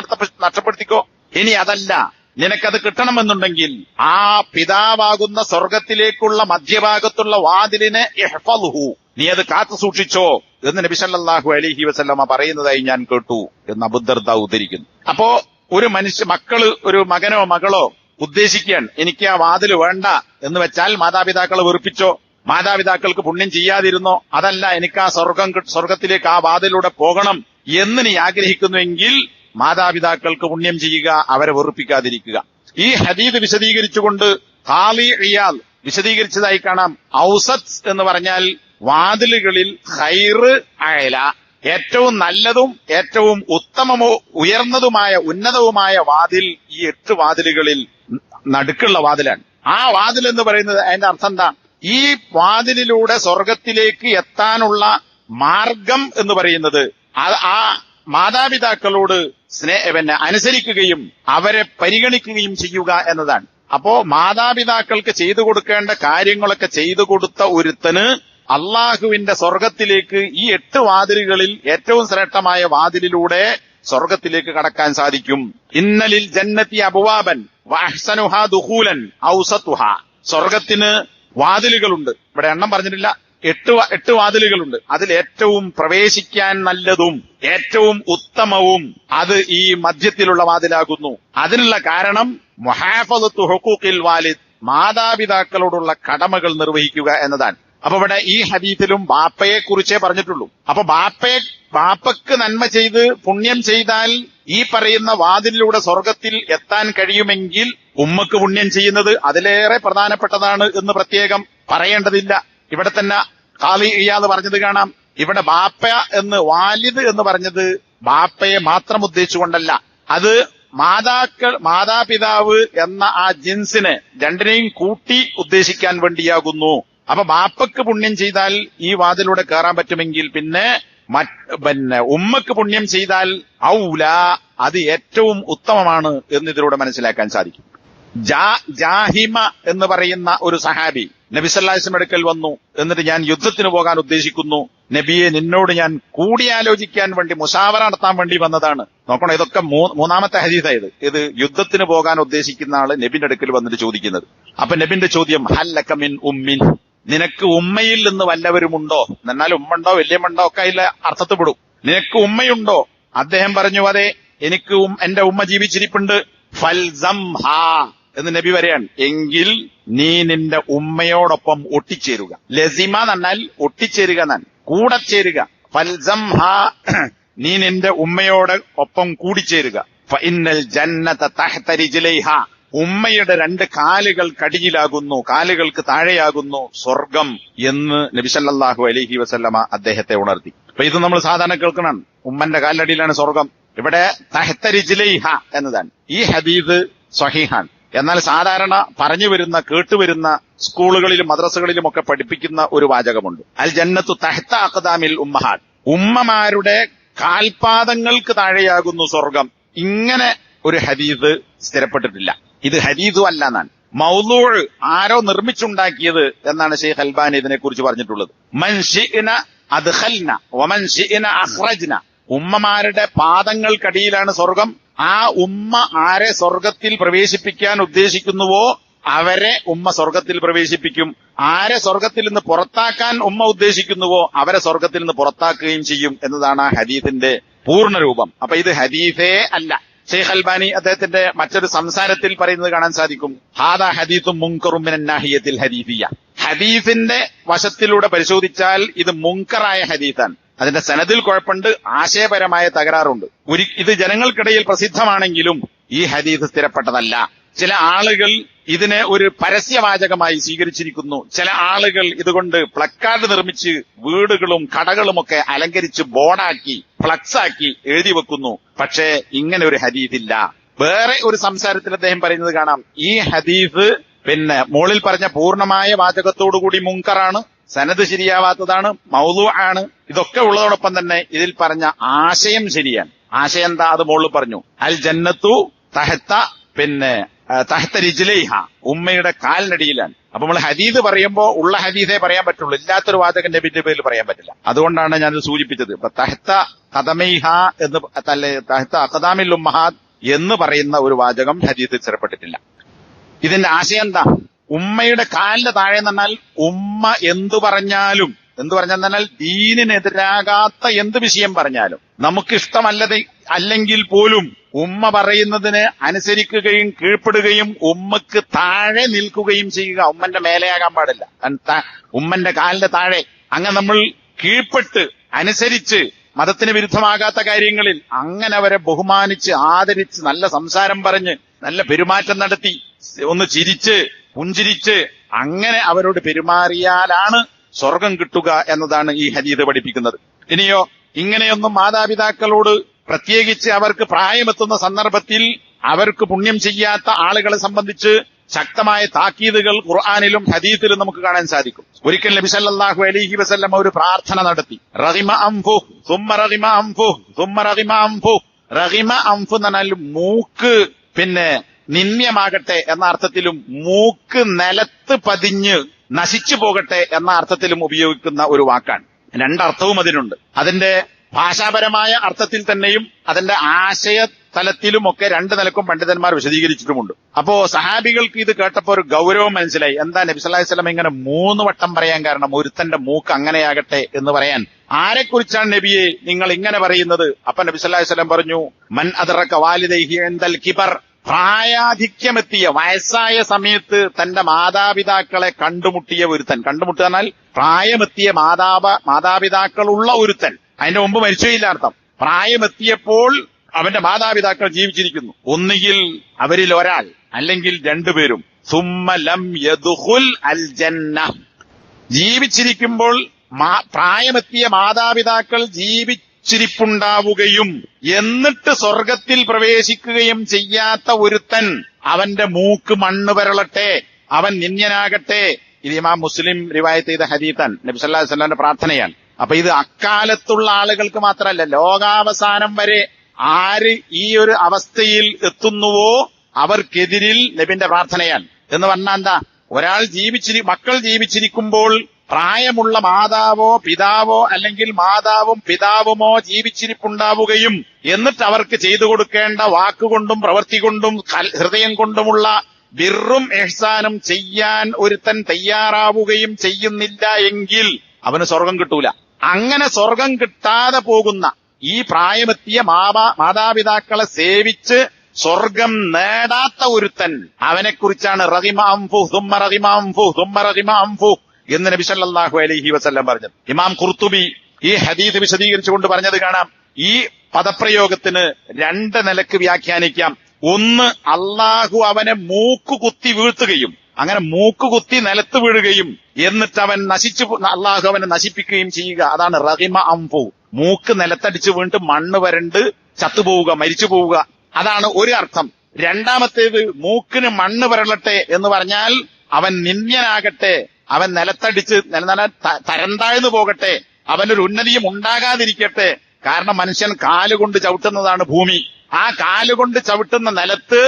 നഷ്ടപ്പെടുത്തിക്കോ. ഇനി അതല്ല, നിനക്കത് കിട്ടണമെന്നുണ്ടെങ്കിൽ ആ പിതാവാകുന്ന സ്വർഗത്തിലേക്കുള്ള മധ്യഭാഗത്തുള്ള വാതിലിനെ ഇഹ്ഫദ്ഹു, നീ അത് കാത്തു സൂക്ഷിച്ചോ എന്ന് നബി സല്ലല്ലാഹു അലൈഹി വസല്ലമ പറയുന്നതായി ഞാൻ കേട്ടു എന്ന് അബൂദർദ ഉദ്ധരിക്കുന്നു. അപ്പോ ഒരു മക്കള് ഒരു മകനോ മകളോ ഉദ്ദേശിക്കുകയാണ് എനിക്ക് ആ വാതിൽ വേണ്ട എന്ന് വെച്ചാൽ മാതാപിതാക്കളെ വെറുപ്പിച്ചോ, മാതാപിതാക്കൾക്ക് പുണ്യം ചെയ്യാതിരുന്നോ, അതല്ല എനിക്ക് ആ സ്വർഗത്തിലേക്ക് ആ വാതിലൂടെ പോകണം എന്ന് നീ ആഗ്രഹിക്കുന്നുവെങ്കിൽ മാതാപിതാക്കൾക്ക് പുണ്യം ചെയ്യുക, അവരെ വെറുപ്പിക്കാതിരിക്കുക. ഈ ഹദീദ് വിശദീകരിച്ചുകൊണ്ട് ഖാളി ഇയാദ് വിശദീകരിച്ചതായി കാണാം. ഔസത്ത് എന്ന് പറഞ്ഞാൽ വാതിലുകളിൽ ഖൈറ് അയല, ഏറ്റവും നല്ലതും ഏറ്റവും ഉത്തമമോ ഉയർന്നതുമായ ഉന്നതവുമായ വാതിൽ ഈ 8 വാതിലുകളിൽ നടുക്കുള്ള വാതിലാണ്. ആ വാതിൽ എന്ന് പറയുന്നത് അതിന്റെ അർത്ഥം എന്താ? ഈ വാതിലിലൂടെ സ്വർഗത്തിലേക്ക് എത്താനുള്ള മാർഗം എന്ന് പറയുന്നത് ആ മാതാപിതാക്കളോട് അനുസരിക്കുകയും അവരെ പരിഗണിക്കുകയും ചെയ്യുക എന്നതാണ്. അപ്പോ മാതാപിതാക്കൾക്ക് ചെയ്തു കൊടുക്കേണ്ട കാര്യങ്ങളൊക്കെ ചെയ്തു കൊടുത്ത ഒരുത്തന് അള്ളാഹുവിന്റെ സ്വർഗത്തിലേക്ക് ഈ 8 വാതിലുകളിൽ ഏറ്റവും ശ്രേഷ്ഠമായ വാതിലിലൂടെ സ്വർഗത്തിലേക്ക് കടക്കാൻ സാധിക്കും. ഇന്നലിൽ ജന്നത്തി അബ്വാബൻ വഅഹ്സനുഹാ ദുഖൂലൻ ഔസതുഹാ. സ്വർഗത്തിന് വാതിലുകളുണ്ട്, ഇവിടെ എണ്ണം പറഞ്ഞിട്ടില്ല, 8 വാതിലുകളുണ്ട്. അതിൽ ഏറ്റവും പ്രവേശിക്കാൻ നല്ലതും ഏറ്റവും ഉത്തമവും അത് ഈ മധ്യത്തിലുള്ള വാതിലാകുന്നു. അതിനുള്ള കാരണം മുഹാഫദത്തു ഹുഖൂഖിൽ വാലിദ്, മാതാപിതാക്കളോടുള്ള കടമകൾ നിർവഹിക്കുക എന്നതാണ്. അപ്പൊ ഇവിടെ ഈ ഹദീസിലും ബാപ്പയെ കുറിച്ചേ പറഞ്ഞിട്ടുള്ളൂ. അപ്പൊ ബാപ്പക്ക് നന്മ ചെയ്ത് പുണ്യം ചെയ്താൽ ഈ പറയുന്ന വാതിലിലൂടെ സ്വർഗത്തിൽ എത്താൻ കഴിയുമെങ്കിൽ ഉമ്മക്ക് പുണ്യം ചെയ്യുന്നത് അതിലേറെ പ്രധാനപ്പെട്ടതാണ് എന്ന് പ്രത്യേകം പറയേണ്ടതില്ല. ഇവിടെ തന്നെ ഖാളി ഇയാദ് പറഞ്ഞത് കാണാം. ഇവിടെ ബാപ്പ എന്ന് വാലിദ് എന്ന് പറഞ്ഞത് ബാപ്പയെ മാത്രം ഉദ്ദേശിച്ചുകൊണ്ടല്ല, അത് മാതാപിതാവ് എന്ന ആ ജിൻസിനെ രണ്ടിനെയും കൂട്ടി ഉദ്ദേശിക്കാൻ വേണ്ടിയാകുന്നു. അപ്പൊ ബാപ്പക്ക് പുണ്യം ചെയ്താൽ ഈ വാതിലൂടെ കയറാൻ പറ്റുമെങ്കിൽ പിന്നെ ഉമ്മക്ക് പുണ്യം ചെയ്താൽ ഔല, അത് ഏറ്റവും ഉത്തമമാണ് എന്ന് ഇതിലൂടെ മനസ്സിലാക്കാൻ സാധിക്കും. ജാഹിമ എന്ന് പറയുന്ന ഒരു സഹാബി നബി സല്ലല്ലാഹു അലൈഹി വസല്ലം അടുക്കൽ വന്നു. എന്നിട്ട് ഞാൻ യുദ്ധത്തിന് പോകാൻ ഉദ്ദേശിക്കുന്നു, നബിയെ നിന്നോട് ഞാൻ കൂടിയാലോചിക്കാൻ വേണ്ടി മുശാവറ നടത്താൻ വേണ്ടി വന്നതാണ്. നോക്കണം, ഇതൊക്കെ മൂന്നാമത്തെ ഹദീസായത്. ഇത് യുദ്ധത്തിന് പോകാൻ ഉദ്ദേശിക്കുന്ന ആള് നബിന്റെ അടുക്കൽ വന്നിട്ട് ചോദിക്കുന്നത്. അപ്പൊ നബിന്റെ ചോദ്യം ഹല്ലക മിൻ ഉമ്മിൻ, നിനക്ക് ഉമ്മയിൽ നിന്ന് വല്ലവരുമുണ്ടോ? എന്നാൽ ഉമ്മണ്ടോ വല്യമ്മണ്ടോ ഒക്കെ അതിൽ അർത്ഥത്തിൽപ്പെടും. നിനക്ക് ഉമ്മയുണ്ടോ? അദ്ദേഹം പറഞ്ഞു അതെ, എനിക്ക് എന്റെ ഉമ്മ ജീവിച്ചിരിപ്പുണ്ട്. ഫൽസംഹാ എന്ന് നബി പറയാണ്, എങ്കിൽ നീ നിന്റെ ഉമ്മയോടൊപ്പം ഒട്ടിച്ചേരുക. ലസിമ എന്നാൽ ഒട്ടിച്ചേരുക എന്നാണ്, കൂടെ ചേരുക. ഫൽസംഹാ, നീ നിന്റെ ഉമ്മയോട് ഒപ്പം കൂടിച്ചേരുക. ഫഇന്നൽ ജന്നത തഹ്ത റിജ്ലൈഹാ, ഉമ്മയുടെ 2 കാലുകൾ കടിയിലാകുന്നു, കാലുകൾക്ക് താഴെയാകുന്നു സ്വർഗം എന്ന് നബി സല്ലല്ലാഹു അലൈഹി വസല്ലമ അദ്ദേഹത്തെ ഉണർത്തി. അപ്പൊ ഇത് നമ്മൾ സാധാരണ കേൾക്കണം, ഉമ്മന്റെ കാലിനടിയിലാണ് സ്വർഗം. ഇവിടെ തഹ്ത റിജ്ലൈഹ എന്നതാണ്. ഈ ഹദീസ് സ്വഹീഹാണ്. എന്നാൽ സാധാരണ പറഞ്ഞു വരുന്ന കേട്ടുവരുന്ന സ്കൂളുകളിലും മദ്രസകളിലും ഒക്കെ പഠിപ്പിക്കുന്ന ഒരു വാചകമുണ്ട്, അൽ ജന്നത്തു തഹ്ത അഖ്ദാമിൽ ഉമ്മഹാത്ത്, ഉമ്മമാരുടെ കാൽപാദങ്ങൾക്ക് താഴെയാകുന്നു സ്വർഗം. ഇങ്ങനെ ഒരു ഹദീസ് സ്ഥിരപ്പെട്ടിട്ടില്ല. ഇത് ഹദീസും അല്ല എന്നാണ്, മൗലൂഅ്, ആരോ നിർമ്മിച്ചുണ്ടാക്കിയത് എന്നാണ് ഷെയ്ഖ് അൽബാനി ഇതിനെക്കുറിച്ച് പറഞ്ഞിട്ടുള്ളത്. മൻ ശിഅ്ന അദ്ഖൽന വമൻ ശിഅ്ന അഖ്റജ്ന, ഉമ്മമാരുടെ പാദങ്ങൾക്കടിയിലാണ് സ്വർഗം. ആ ഉമ്മ ആരെ സ്വർഗത്തിൽ പ്രവേശിപ്പിക്കാൻ ഉദ്ദേശിക്കുന്നുവോ അവരെ ഉമ്മ സ്വർഗത്തിൽ പ്രവേശിപ്പിക്കും. ആരെ സ്വർഗത്തിൽ നിന്ന് പുറത്താക്കാൻ ഉമ്മ ഉദ്ദേശിക്കുന്നുവോ അവരെ സ്വർഗത്തിൽ നിന്ന് പുറത്താക്കുകയും ചെയ്യും എന്നതാണ് ആ ഹദീസിന്റെ പൂർണ്ണരൂപം. അപ്പൊ ഇത് ഹദീസേ അല്ല. ഷെയ്ഖ് അൽബാനി അദ്ദേഹത്തിന്റെ മറ്റൊരു സംസാരത്തിൽ പറയുന്നത് കാണാൻ സാധിക്കും, ഹാദാ ഹദീസും മുൻകറും മിനൻ നാഹിയത്തിൽ ഹദീസിയ്യ. ഹദീസിന്റെ വശത്തിലൂടെ പരിശോധിച്ചാൽ ഇത് മുൻകറായ ഹദീസാണ്. അതിന്റെ സനദിൽ കുഴപ്പമുണ്ട്, ആശയപരമായ തകരാറുണ്ട്. ഇത് ജനങ്ങൾക്കിടയിൽ പ്രസിദ്ധമാണെങ്കിലും ഈ ഹദീസ് സ്ഥിരപ്പെട്ടതല്ല. ചില ആളുകൾ ഇതിനെ ഒരു പരസ്യവാചകമായി സ്വീകരിച്ചിരിക്കുന്നു. ചില ആളുകൾ ഇതുകൊണ്ട് പ്ലക്കാർഡ് നിർമ്മിച്ച് വീടുകളും കടകളുമൊക്കെ അലങ്കരിച്ച് ബോർഡാക്കി ഫ്ലക്സാക്കി എഴുതി വെക്കുന്നു. പക്ഷേ ഇങ്ങനെ ഒരു ഹദീസില്ല. വേറെ ഒരു സംസാരത്തിൽ അദ്ദേഹം പറയുന്നത് കാണാം, ഈ ഹദീസ് മുകളിൽ പറഞ്ഞ പൂർണ്ണമായ വാചകത്തോടുകൂടി മുൻകറാണ്, സനദ് ശരിയാവാത്തതാണ്, മൗലൂഅ് ആണ്. ഇതൊക്കെ ഉള്ളതോടൊപ്പം തന്നെ ഇതിൽ പറഞ്ഞ ആശയം ശരിയാണ്. ആശയം എന്താ? അത് മുകളിൽ പറഞ്ഞു, അൽ ജന്നത്തു തഹ്ത തഹ്ത റിജ്ലൈഹ, ഉമ്മയുടെ കാലിനടിയിലാണ്. അപ്പൊ നമ്മൾ ഹദീസ് പറയുമ്പോ ഉള്ള ഹദീസേ പറയാൻ പറ്റുള്ളൂ, ഇല്ലാത്തൊരു വാചകം നബിന്റെ പേരിൽ പറയാൻ പറ്റില്ല. അതുകൊണ്ടാണ് ഞാനത് സൂചിപ്പിച്ചത്. ഇപ്പൊ തഹ്ത ഖദമൈഹ എന്ന് തഹ്ത അഖദാമിൽ ഉമ്മഹാത്ത് എന്ന് പറയുന്ന ഒരു വാചകം ഹദീസിൽ സ്ഥിരപ്പെട്ടിട്ടില്ല. ഇതിന്റെ ആശയം എന്താ? ഉമ്മയുടെ കാലിന്റെ താഴെ എന്ന് പറഞ്ഞാൽ ഉമ്മ എന്തു പറഞ്ഞാലും ദീനിനെതിരാകാത്ത എന്ത് വിഷയം പറഞ്ഞാലും നമുക്ക് ഇഷ്ടമല്ലത് അല്ലെങ്കിൽ പോലും ഉമ്മ പറയുന്നതിന് അനുസരിക്കുകയും കീഴ്പ്പെടുകയും ഉമ്മക്ക് താഴെ നിൽക്കുകയും ചെയ്യുക. ഉമ്മന്റെ മേലെയാകാൻ പാടില്ല, ഉമ്മന്റെ കാലിന്റെ താഴെ. അങ്ങനെ നമ്മൾ കീഴ്പ്പെട്ട് അനുസരിച്ച് മതത്തിന് വിരുദ്ധമാകാത്ത കാര്യങ്ങളിൽ അങ്ങനെ അവരെ ബഹുമാനിച്ച് ആദരിച്ച് നല്ല സംസാരം പറഞ്ഞ് നല്ല പെരുമാറ്റം നടത്തി ഒന്ന് ചിരിച്ച് പുഞ്ചിരിച്ച് അങ്ങനെ അവരോട് പെരുമാറിയാലാണ് സ്വർഗം കിട്ടുക എന്നതാണ് ഈ ഹദീസ് പഠിപ്പിക്കുന്നത്. ഇനിയോ ഇങ്ങനെയൊന്നും മാതാപിതാക്കളോട് പ്രത്യേകിച്ച് അവർക്ക് പ്രായമെത്തുന്ന സന്ദർഭത്തിൽ അവർക്ക് പുണ്യം ചെയ്യാത്ത ആളുകളെ സംബന്ധിച്ച് ശക്തമായ താക്കീതുകൾ ഖുർആനിലും ഹദീസിലും നമുക്ക് കാണാൻ സാധിക്കും. ഒരിക്കൽ നബി സല്ലല്ലാഹു അലൈഹി വസല്ലം ഒരു പ്രാർത്ഥന നടത്തി. റഹിമ അംഫു സുമ്മ റഹിമ അംഫു സുമ്മ റഹിമ അംഫു. റഹിമ അംഫു എന്ന് പറഞ്ഞാൽ മൂക്ക് നിന്ദ്യമാകട്ടെ എന്ന അർത്ഥത്തിലും മൂക്ക് നിലത്ത് പതിഞ്ഞ് നശിച്ചു പോകട്ടെ എന്ന അർത്ഥത്തിലും ഉപയോഗിക്കുന്ന ഒരു വാക്കാണ്. രണ്ടർത്ഥവും അതിനുണ്ട്. അതിന്റെ ഭാഷാപരമായ അർത്ഥത്തിൽ തന്നെയും അതിന്റെ ആശയ തലത്തിലുമൊക്കെ രണ്ടു നിലക്കും പണ്ഡിതന്മാർ വിശദീകരിച്ചിട്ടുമുണ്ട്. അപ്പോ സഹാബികൾക്ക് ഇത് കേട്ടപ്പോ ഒരു ഗൗരവം മനസ്സിലായി. എന്താ നബി സല്ലല്ലാഹു അലൈഹി വസല്ലം ഇങ്ങനെ 3 വട്ടം പറയാൻ കാരണം? ഒരുത്തന്റെ മൂക്ക് അങ്ങനെയാകട്ടെ എന്ന് പറയാൻ ആരെക്കുറിച്ചാണ് നബിയെ നിങ്ങൾ ഇങ്ങനെ പറയുന്നത്? അപ്പൊ നബി സല്ലല്ലാഹു അലൈഹി വസല്ലം പറഞ്ഞു, മൻ അദ്റക വാലിദൈഹി ഇൻദൽ കിബർ. പ്രായാധിക്യമെത്തിയ വയസ്സായ സമയത്ത് തന്റെ മാതാപിതാക്കളെ കണ്ടുമുട്ടിയ ഒരുത്തൻ. കണ്ടുമുട്ടാനാൽ പ്രായമെത്തിയ മാതാപിതാക്കളുള്ള ഒരുത്തൻ. അതിന്റെ മുമ്പ് മരിച്ചുകയില്ല അർത്ഥം. പ്രായമെത്തിയപ്പോൾ അവന്റെ മാതാപിതാക്കൾ ജീവിച്ചിരിക്കുന്നു. ഒന്നുകിൽ അവരിൽ ഒരാൾ അല്ലെങ്കിൽ രണ്ടുപേരും. സുമ്മ ലം യദ്ഖുൽ അൽ ജന്ന. ജീവിച്ചിരിക്കുമ്പോൾ പ്രായമെത്തിയ മാതാപിതാക്കൾ ജീവിച്ചിരിപ്പുണ്ടാവുകയും എന്നിട്ട് സ്വർഗത്തിൽ പ്രവേശിക്കുകയും ചെയ്യാത്ത ഒരുത്തൻ, അവന്റെ മൂക്ക് മണ്ണ് വരളട്ടെ, അവൻ നിന്ദ്യനാകട്ടെ. ഇത് ഇമാം മുസ്ലിം റിവായത്ത് ചെയ്ത ഹദീസാൻ, നബി സല്ലല്ലാഹു അലൈഹി വസല്ലമയുടെ പ്രാർത്ഥനയാണ്. അപ്പൊ ഇത് അക്കാലത്തുള്ള ആളുകൾക്ക് മാത്രമല്ല, ലോകാവസാനം വരെ ആര് ഈ ഒരു അവസ്ഥയിൽ എത്തുന്നുവോ അവർക്കെതിരിൽ നബിന്റെ പ്രാർത്ഥനയാണ്. എന്ന് പറഞ്ഞാൽ എന്താ? ഒരാൾ മക്കൾ ജീവിച്ചിരിക്കുമ്പോൾ പ്രായമുള്ള മാതാവോ പിതാവോ അല്ലെങ്കിൽ മാതാവും പിതാവുമോ ജീവിച്ചിരിപ്പുണ്ടാവുകയും എന്നിട്ട് അവർക്ക് ചെയ്തു കൊടുക്കേണ്ട വാക്കുകൊണ്ടും പ്രവൃത്തി കൊണ്ടും ഹൃദയം കൊണ്ടുമുള്ള ബിർറും ഇഹ്സാനും ചെയ്യാൻ ഒരുത്തൻ തയ്യാറാവുകയും ചെയ്യുന്നില്ല എങ്കിൽ അവന് സ്വർഗം കിട്ടൂല. അങ്ങനെ സ്വർഗം കിട്ടാതെ പോകുന്ന ഈ പ്രായമെത്തിയ മാതാപിതാക്കളെ സേവിച്ച് സ്വർഗം നേടാത്ത ഒരുത്തൻ, അവനെക്കുറിച്ചാണ് റഹിമ അംഫു സുമ്മ റഹിമ അംഫു സുമ്മ റഹിമ അംഫു എന്ന് നബി സല്ലല്ലാഹു അലൈഹി വസല്ലം പറഞ്ഞത്. ഇമാം ഖുർത്തുബി ഈ ഹദീസ് വിശദീകരിച്ചുകൊണ്ട് പറഞ്ഞത് കാണാം. ഈ പദപ്രയോഗത്തിന് 2 നിലക്ക് വ്യാഖ്യാനിക്കാം. ഒന്ന്, അള്ളാഹു അവനെ മൂക്കുകുത്തി വീഴ്ത്തുകയും അങ്ങനെ മൂക്കുകുത്തി നിലത്ത് വീഴുകയും എന്നിട്ട് അവൻ അള്ളാഹു അവനെ നശിപ്പിക്കുകയും ചെയ്യുക. അതാണ് റഹിമ അംഫു. മൂക്ക് നിലത്തടിച്ചു വീണിട്ട് മണ്ണ് വരണ്ട് ചത്തുപോവുക, മരിച്ചു പോവുക. അതാണ് ഒരു അർത്ഥം. രണ്ടാമത്തേത്, മൂക്കിന് മണ്ണ് വരളട്ടെ എന്ന് പറഞ്ഞാൽ അവൻ നിന്ദ്യനാകട്ടെ, അവൻ നിലത്തടിച്ച് തരംതാഴ്ന്നു പോകട്ടെ, അവനൊരു ഉന്നതിയും ഉണ്ടാകാതിരിക്കട്ടെ. കാരണം മനുഷ്യൻ കാലുകൊണ്ട് ചവിട്ടുന്നതാണ് ഭൂമി. ആ കാലുകൊണ്ട് ചവിട്ടുന്ന നിലത്ത്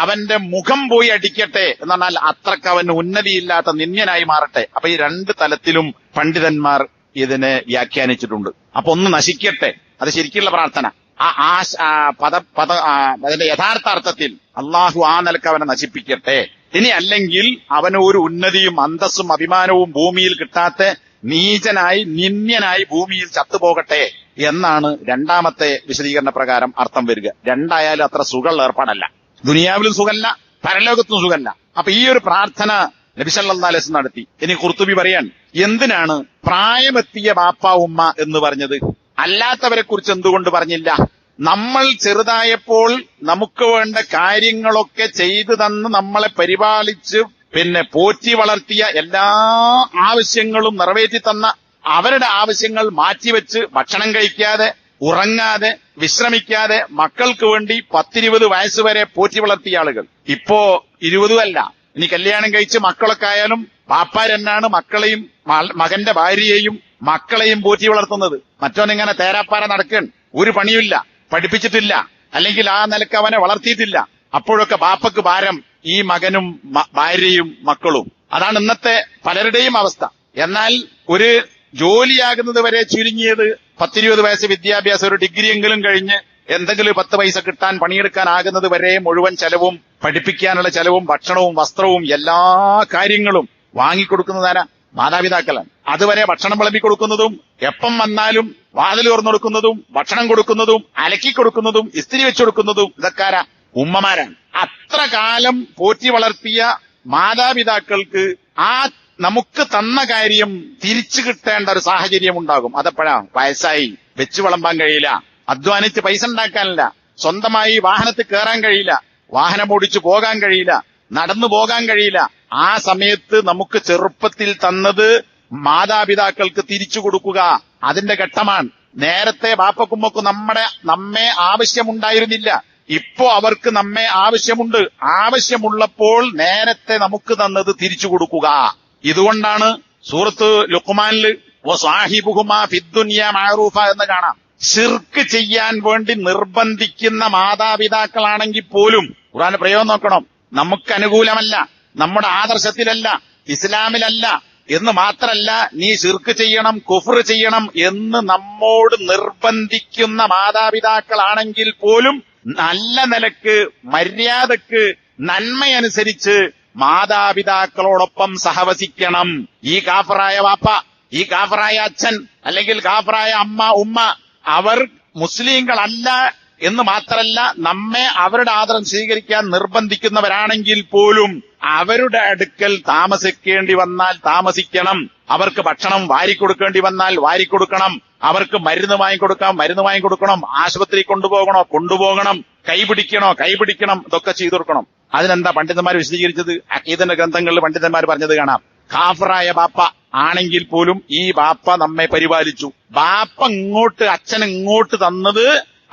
അവന്റെ മുഖം പോയി അടിക്കട്ടെ എന്ന് പറഞ്ഞാൽ അത്രക്ക് അവന് ഉന്നതിയില്ലാത്ത നിന്ദ്യനായി മാറട്ടെ. അപ്പൊ ഈ 2 തലത്തിലും പണ്ഡിതന്മാർ ഇതിനെ വ്യാഖ്യാനിച്ചിട്ടുണ്ട്. അപ്പൊ ഒന്ന് നശിക്കട്ടെ, അത് ശരിക്കുള്ള പ്രാർത്ഥന. അതിന്റെ യഥാർത്ഥ അർത്ഥത്തിൽ അള്ളാഹു ആ നിലക്ക് അവനെ നശിപ്പിക്കട്ടെ. ഇനി അല്ലെങ്കിൽ അവന് ഒരു ഉന്നതിയും അന്തസ്സും അഭിമാനവും ഭൂമിയിൽ കിട്ടാത്ത നീചനായി നിന്ദ്യനായി ഭൂമിയിൽ ചത്തുപോകട്ടെ എന്നാണ് രണ്ടാമത്തെ വിശദീകരണ പ്രകാരം അർത്ഥം വരിക. രണ്ടായാലും അത്ര സുഖമുള്ള ഏർപ്പാടല്ല. ദുനിയാവിലും സുഖല്ല, പരലോകത്തും സുഖല്ല. അപ്പൊ ഈ ഒരു പ്രാർത്ഥന നബി സല്ലല്ലാഹു അലൈഹി വസല്ലം നടത്തി. ഇനി ഖുർത്തുബി പറയാൻ, എന്തിനാണ് പ്രായമെത്തിയ ബാപ്പ ഉമ്മ എന്ന് പറഞ്ഞത്? അല്ലാത്തവരെ കുറിച്ച് എന്തുകൊണ്ട് പറഞ്ഞില്ല? നമ്മൾ ചെറുതായപ്പോൾ നമുക്ക് വേണ്ട കാര്യങ്ങളൊക്കെ ചെയ്തു തന്ന് നമ്മളെ പരിപാലിച്ച് പോറ്റി വളർത്തിയ എല്ലാ ആവശ്യങ്ങളും നിറവേറ്റി തന്ന, അവരുടെ ആവശ്യങ്ങൾ മാറ്റിവെച്ച് ഭക്ഷണം കഴിക്കാതെ ഉറങ്ങാതെ വിശ്രമിക്കാതെ മക്കൾക്ക് വേണ്ടി 10-20 വയസ്സ് വരെ പോറ്റി വളർത്തിയ ആളുകൾ ഇപ്പോ 20 അല്ല, ഇനി കല്യാണം കഴിച്ച് മക്കളൊക്കെ ആയാലും ബാപ്പാരെന്നാണ് മക്കളെയും മകന്റെ ഭാര്യയെയും മക്കളെയും പോറ്റി വളർത്തുന്നത്. മറ്റോനിങ്ങനെ തേരാപ്പാറ നടക്കൻ, ഒരു പണിയില്ല, പഠിപ്പിച്ചിട്ടില്ല, അല്ലെങ്കിൽ ആ നിലക്ക് അവനെ വളർത്തിയിട്ടില്ല. അപ്പോഴൊക്കെ ബാപ്പക്ക് ഭാരം ഈ മകനും ഭാര്യയും മക്കളും. അതാണ് ഇന്നത്തെ പലരുടെയും അവസ്ഥ. എന്നാൽ ഒരു ജോലിയാകുന്നത് വരെ ചുരുങ്ങിയത് 10-20 വയസ്സ് വിദ്യാഭ്യാസം, ഒരു ഡിഗ്രിയെങ്കിലും കഴിഞ്ഞ് എന്തെങ്കിലും 10 പൈസ കിട്ടാൻ പണിയെടുക്കാനാകുന്നത് വരെ മുഴുവൻ ചെലവും, പഠിപ്പിക്കാനുള്ള ചെലവും, ഭക്ഷണവും, വസ്ത്രവും, എല്ലാ കാര്യങ്ങളും വാങ്ങിക്കൊടുക്കുന്നതാരാ? മാതാപിതാക്കളാണ്. അതുവരെ ഭക്ഷണം വിളമ്പി കൊടുക്കുന്നതും, എപ്പം വന്നാലും വാതിൽ തുറന്നു കൊടുക്കുന്നതും, ഭക്ഷണം കൊടുക്കുന്നതും, അലക്കി കൊടുക്കുന്നതും, ഇസ്തിരി വെച്ചു കൊടുക്കുന്നതും ഇതൊക്കെ ഉമ്മമാരാണ്. അത്ര കാലം പോറ്റി വളർത്തിയ മാതാപിതാക്കൾക്ക് ആ നമുക്ക് തന്ന കാര്യം തിരിച്ചു കിട്ടേണ്ട ഒരു സാഹചര്യം ഉണ്ടാകും. അതെപ്പോഴാ? വയസ്സായി, വെച്ചു വിളമ്പാൻ കഴിയില്ല, അധ്വാനിച്ച് പൈസ ഉണ്ടാക്കാനില്ല, സ്വന്തമായി വാഹനത്തിൽ കയറാൻ കഴിയില്ല, വാഹനം ഓടിച്ചു പോകാൻ കഴിയില്ല, നടന്നു പോകാൻ കഴിയില്ല. ആ സമയത്ത് നമുക്ക് ചെറുപ്പത്തിൽ തന്നത് മാതാപിതാക്കൾക്ക് തിരിച്ചു കൊടുക്കുക അതിന്റെ ഘട്ടമാണ്. നേരത്തെ ബാപ്പക്കുമ്മക്കും നമ്മെ ആവശ്യമുണ്ടായിരുന്നില്ല. ഇപ്പോ അവർക്ക് നമ്മെ ആവശ്യമുണ്ട്. ആവശ്യമുള്ളപ്പോൾ നേരത്തെ നമുക്ക് തന്നത് തിരിച്ചു കൊടുക്കുക. ഇതുകൊണ്ടാണ് സൂറത്ത് ലുഖ്മാനിൽ വസാഹിബുഹുമാ ഫിദ്ദുനിയ മഅറൂഫ എന്ന് കാണാം. ശിർക്ക് ചെയ്യാൻ വേണ്ടി നിർബന്ധിക്കുന്ന മാതാപിതാക്കളാണെങ്കിൽ പോലും ഖുർആന്റെ പ്രയോഗം നോക്കണം. നമുക്ക് അനുകൂലമല്ല, നമ്മുടെ ആദർശത്തിലല്ല, ഇസ്ലാമിലല്ല എന്ന് മാത്രല്ല, നീ ശിർക്ക് ചെയ്യണം, കുഫ്ർ ചെയ്യണം എന്ന് നമ്മോട് നിർബന്ധിക്കുന്ന മാതാപിതാക്കളാണെങ്കിൽ പോലും നല്ല നിലക്ക്, മര്യാദക്ക്, നന്മയനുസരിച്ച് മാതാപിതാക്കളോടൊപ്പം സഹവസിക്കണം. ഈ കാഫറായ വാപ്പ, ഈ കാഫറായ അച്ഛൻ, അല്ലെങ്കിൽ കാഫറായ അമ്മ, ഉമ്മ, അവർ മുസ്ലിങ്ങളല്ല എന്ന് മാത്രല്ല, നമ്മെ അവരുടെ ആദരം സ്വീകരിക്കാൻ നിർബന്ധിക്കുന്നവരാണെങ്കിൽ പോലും അവരുടെ അടുക്കൽ താമസിക്കേണ്ടി വന്നാൽ താമസിക്കണം. അവർക്ക് ഭക്ഷണം വാരിക്കൊടുക്കേണ്ടി വന്നാൽ വാരിക്കൊടുക്കണം. അവർക്ക് മരുന്ന് വാങ്ങിക്കൊടുക്കണം. ആശുപത്രി കൊണ്ടുപോകണം. കൈപിടിക്കണം. ഇതൊക്കെ ചെയ്തു കൊടുക്കണം. അതിനെന്താ പണ്ഡിതന്മാർ വിശദീകരിച്ചത്? അഖീദന്റെ ഗ്രന്ഥങ്ങളിൽ പണ്ഡിതന്മാർ പറഞ്ഞത് കാണാം. കാഫറായ ബാപ്പ ആണെങ്കിൽ പോലും ഈ ബാപ്പ നമ്മെ പരിപാലിച്ചു. ബാപ്പ അച്ഛൻ ഇങ്ങോട്ട് തന്നത്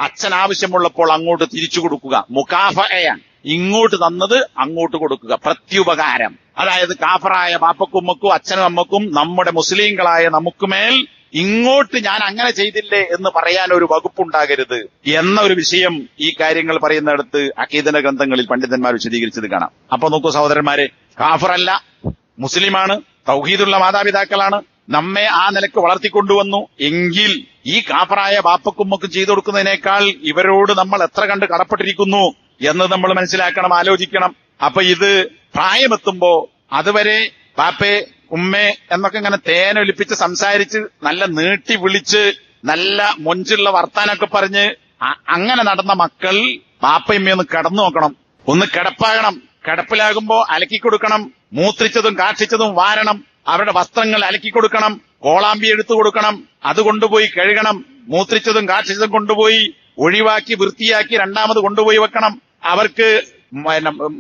അച്ഛൻ ആവശ്യമുള്ളപ്പോൾ അങ്ങോട്ട് തിരിച്ചു കൊടുക്കുക. മുകാഫയാണ്. ഇങ്ങോട്ട് തന്നത് അങ്ങോട്ട് കൊടുക്കുക, പ്രത്യുപകാരം. അതായത് കാഫറായ ബാപ്പക്കുമ്മക്കും അച്ഛനും അമ്മക്കും നമ്മുടെ മുസ്ലിങ്ങളായ നമുക്കുമേൽ ഇങ്ങോട്ട് ഞാൻ അങ്ങനെ ചെയ്തില്ലേ എന്ന് പറയാൻ ഒരു വകുപ്പുണ്ടാകരുത് എന്ന ഒരു വിഷയം ഈ കാര്യങ്ങൾ പറയുന്നിടത്ത് അഖീദന്റെ ഗ്രന്ഥങ്ങളിൽ പണ്ഡിതന്മാർ വിശദീകരിച്ചത് കാണാം. അപ്പൊ നോക്കൂ സഹോദരന്മാരെ, കാഫറല്ല, മുസ്ലിമാണ്, തൗഹീദുള്ള മാതാപിതാക്കളാണ്, നമ്മെ ആ നിലക്ക് വളർത്തിക്കൊണ്ടുവന്നു എങ്കിൽ ഈ കാഫറായ ബാപ്പക്കുമ്മക്കും ചെയ്തു കൊടുക്കുന്നതിനേക്കാൾ ഇവരോട് നമ്മൾ എത്ര കണ്ട് കടപ്പെട്ടിരിക്കുന്നു എന്ന് നമ്മൾ മനസ്സിലാക്കണം, ആലോചിക്കണം. അപ്പൊ ഇത് പ്രായമെത്തുമ്പോ അതുവരെ ബാപ്പേ, ഉമ്മേ എന്നൊക്കെ ഇങ്ങനെ തേനൊലിപ്പിച്ച് സംസാരിച്ച് നല്ല നീട്ടി വിളിച്ച് നല്ല മൊഞ്ചുള്ള വർത്താനൊക്കെ പറഞ്ഞ് അങ്ങനെ നടന്ന മക്കൾ ബാപ്പയമ്മയൊന്ന് കിടന്നു നോക്കണം, ഒന്ന് കിടപ്പാകണം. കിടപ്പിലാകുമ്പോ അലക്കി കൊടുക്കണം, മൂത്രിച്ചതും കാക്ഷിച്ചതും വാരണം, അവരുടെ വസ്ത്രങ്ങൾ അലക്കി കൊടുക്കണം, കോളാമ്പി എടുത്തു കൊടുക്കണം, അത് കൊണ്ടുപോയി കഴുകണം, മൂത്രിച്ചതും കാക്ഷിച്ചതും കൊണ്ടുപോയി ഒഴിവാക്കി വൃത്തിയാക്കി രണ്ടാമത് കൊണ്ടുപോയി വെക്കണം. അവർക്ക്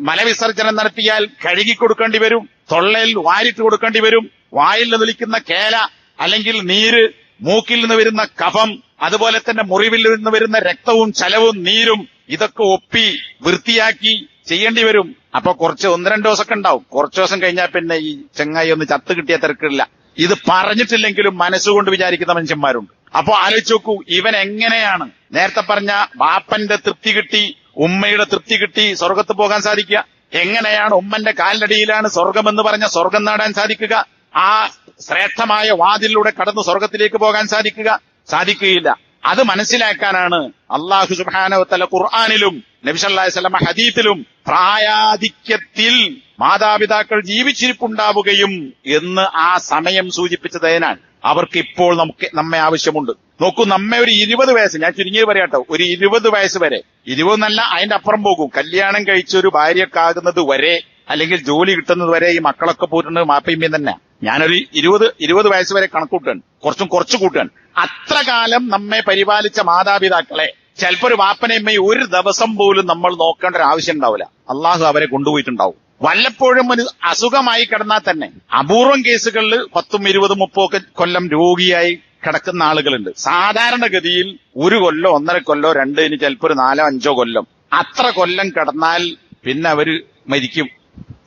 മലവിസർജനം നടത്തിയാൽ കഴുകി കൊടുക്കേണ്ടി വരും, തൊള്ളയിൽ വാരിട്ട് കൊടുക്കേണ്ടി വരും. വായിൽ നിന്ന് വലിക്കുന്ന കേല അല്ലെങ്കിൽ നീര്, മൂക്കിൽ നിന്ന് വരുന്ന കഫം, അതുപോലെ തന്നെ മുറിവിൽ നിന്ന് വരുന്ന രക്തവും ചലവും നീരും ഇതൊക്കെ ഒപ്പി വൃത്തിയാക്കി ചെയ്യേണ്ടി വരും. അപ്പൊ കുറച്ച് 1-2 ദിവസമൊക്കെ ഉണ്ടാവും. കുറച്ചു ദിവസം കഴിഞ്ഞാൽ പിന്നെ ഈ ചെങ്ങായി ഒന്ന് ചത്ത് കിട്ടിയ തിരക്കില്ല. ഇത് പറഞ്ഞിട്ടില്ലെങ്കിലും മനസ്സുകൊണ്ട് വിചാരിക്കുന്ന മനുഷ്യന്മാരുണ്ട്. അപ്പൊ ആലോചിച്ച് നോക്കൂ, ഇവൻ എങ്ങനെയാണ് നേരത്തെ പറഞ്ഞ ബാപ്പന്റെ തൃപ്തി കിട്ടി, ഉമ്മയുടെ തൃപ്തി കിട്ടി സ്വർഗത്ത് പോകാൻ സാധിക്കുക? എങ്ങനെയാണ് ഉമ്മന്റെ കാലിനടിയിലാണ് സ്വർഗമെന്ന് പറഞ്ഞ സ്വർഗം നേടാൻ സാധിക്കുക? ആ ശ്രേഷ്ഠമായ വാതിലിലൂടെ കടന്ന് സ്വർഗത്തിലേക്ക് പോകാൻ സാധിക്കുകയില്ല. അത് മനസ്സിലാക്കാനാണ് അല്ലാഹു സുബ്ഹാനഹു വ തആല ഖുർആനിലും നബി സല്ലല്ലാഹു അലൈഹി വസല്ലം ഹദീസിലും പ്രായാധിക്യത്തിൽ മാതാപിതാക്കൾ ജീവിച്ചിരിപ്പുണ്ടാവുകയും എന്ന് ആ സമയം സൂചിപ്പിച്ചതിനാൽ അവർക്ക് ഇപ്പോൾ നമ്മെ ആവശ്യമുണ്ട്. നോക്കൂ, നമ്മെ ഒരു 20 വയസ്സ്, ഞാൻ ചുരുങ്ങിയത് പറയാട്ടോ, ഒരു 20 വയസ്സ് വരെ, 20 എന്നല്ല അതിന്റെ അപ്പുറം പോകും, കല്യാണം കഴിച്ചൊരു ഭാര്യയൊക്കെ ആകുന്നത് വരെ അല്ലെങ്കിൽ ജോലി കിട്ടുന്നത് വരെ ഈ മക്കളൊക്കെ പോയിട്ടുള്ളത് മാപ്പയമ്മയും തന്നെ. ഞാനൊരു 20 വയസ്സ് വരെ കണക്കൂട്ടാൻ, കുറച്ചു കൂട്ടാൻ. അത്ര കാലം നമ്മെ പരിപാലിച്ച മാതാപിതാക്കളെ ചിലപ്പോ ഒരു വാപ്പനയമ്മയും ഒരു ദിവസം പോലും നമ്മൾ നോക്കേണ്ട ഒരു ആവശ്യം ഉണ്ടാവില്ല. അള്ളാഹു അവരെ കൊണ്ടുപോയിട്ടുണ്ടാവും. വല്ലപ്പോഴും ഒരു അസുഖമായി കിടന്നാൽ തന്നെ അപൂർവം കേസുകളിൽ 10, 20, 30 കൊല്ലം രോഗിയായി കിടക്കുന്ന ആളുകളുണ്ട്. സാധാരണഗതിയിൽ 1 കൊല്ലോ 1.5 കൊല്ലോ 2, ഇനി ചിലപ്പോ ഒരു 4, 5 കൊല്ലം, അത്ര കൊല്ലം കിടന്നാൽ പിന്നെ അവര് മരിക്കും.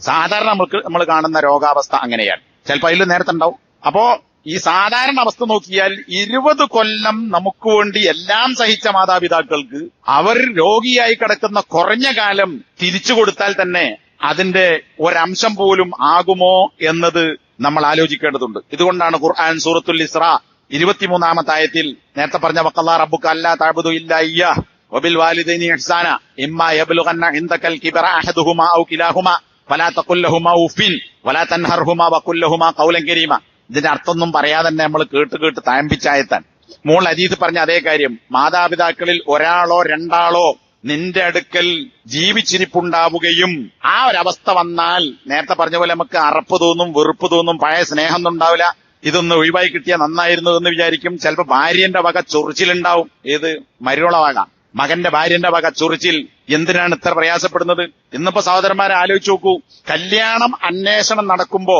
സാധാരണ നമ്മൾ കാണുന്ന രോഗാവസ്ഥ അങ്ങനെയാണ്. ചിലപ്പോ അതിൽ നേരത്തെ ഉണ്ടാവും. അപ്പോ ഈ സാധാരണ അവസ്ഥ നോക്കിയാൽ 20 കൊല്ലം നമുക്ക് വേണ്ടി എല്ലാം സഹിച്ച മാതാപിതാക്കൾക്ക് അവർ രോഗിയായി കിടക്കുന്ന കുറഞ്ഞ കാലം തിരിച്ചു കൊടുത്താൽ തന്നെ അതിന്റെ ഒരംശം പോലും ആകുമോ എന്നത് നമ്മൾ ആലോചിക്കേണ്ടതുണ്ട്. ഇതുകൊണ്ടാണ് ഖുർആൻ സൂറത്തുൽ ഇസ്രാ 23-ാമത്തെ ആയത്തിൽ നേരത്തെ പറഞ്ഞ വഖല്ലാ റബ്ബുക അല്ലാ തഅബുദു ഇല്ലാ ഇയ്യാഹ് വബിൽ വാലിദൈനി ഇഹ്സാന ഇമ്മാ യബ്ലുഗന്ന ഇൻദകൽ കിബറ അഹദുഹുമാ ഔ കിലാഹുമാ ഫലാ തഖുൽ ലഹുമാ ഉഫിൻ വലാ തൻഹർഹുമാ വഖുൽ ലഹുമാ ഖൗലൻ കരീമ. ഇതിന്റെ അർത്ഥമൊന്നും പറയാതെ തന്നെ നമ്മൾ കേട്ട് തഴമ്പിച്ചായത്താൻ. മോൾ ഹദീസ് പറഞ്ഞ അതേ കാര്യം. മാതാപിതാക്കളിൽ ഒരാളോ രണ്ടാളോ നിന്റെ അടുക്കൽ ജീവിച്ചിരിപ്പുണ്ടാവുകയും ആ ഒരവസ്ഥ വന്നാൽ നേരത്തെ പറഞ്ഞ പോലെ നമുക്ക് അറപ്പ് തോന്നും, വെറുപ്പ് തോന്നും, പഴയ സ്നേഹമൊന്നും ഉണ്ടാവില്ല. ഇതൊന്ന് ഒഴിവായി കിട്ടിയാൽ നന്നായിരുന്നു എന്ന് വിചാരിക്കും. ചിലപ്പോ ഭാര്യന്റെ വക ചൊറിച്ചിലുണ്ടാവും. ഏത് മരുള വക, മകന്റെ ഭാര്യന്റെ വക ചൊറിച്ചിൽ. എന്തിനാണ് ഇത്ര പ്രയാസപ്പെടുന്നത്? ഇന്നിപ്പോ സഹോദരന്മാരെ ആലോചിച്ച് നോക്കൂ. കല്യാണം അന്വേഷണം നടക്കുമ്പോ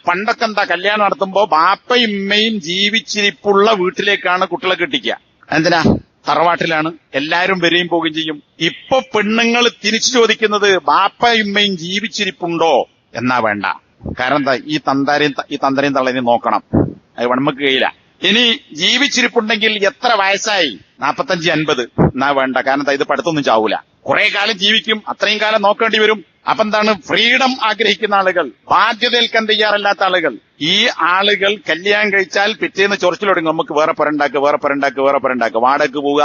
പണ്ടൊക്കെ എന്താ, കല്യാണം നടത്തുമ്പോ ബാപ്പയും ഉമ്മയും ജീവിച്ചിരിപ്പുള്ള വീട്ടിലേക്കാണ് കുട്ടികളെ കെട്ടിക്കുക. എന്തിനാ? തറവാട്ടിലാണ്, എല്ലാരും വരികയും പോവുകയും ചെയ്യും. ഇപ്പൊ പെണ്ണുങ്ങൾ തിരിച്ചു ചോദിക്കുന്നത് ബാപ്പയും ഉമ്മയും ജീവിച്ചിരിപ്പുണ്ടോ എന്നാ. വേണ്ട. കാരണം എന്താ, ഈ തന്തരയും തള്ളേനെയും നോക്കണം, അത് നമുക്ക് കഴിയില്ല. ഇനി ജീവിച്ചിരിപ്പുണ്ടെങ്കിൽ എത്ര വയസ്സായി? 45-50 എന്നാ വേണ്ട. കാരണം ഇത് പഠിത്തൊന്നും ചാവൂല, കുറെ കാലം ജീവിക്കും, അത്രയും കാലം നോക്കേണ്ടി വരും. അപ്പൊ എന്താണ്, ഫ്രീഡം ആഗ്രഹിക്കുന്ന ആളുകൾ, ബാധ്യതയേൽക്കാൻ തയ്യാറല്ലാത്ത ആളുകൾ, ഈ ആളുകൾ കല്യാണം കഴിച്ചാൽ പിറ്റേന്ന് ചൊറിച്ചിലൊടുങ്ങും. നമുക്ക് വേറെ പുരണ്ടാക്കുക, വാടകയ്ക്ക് പോവുക.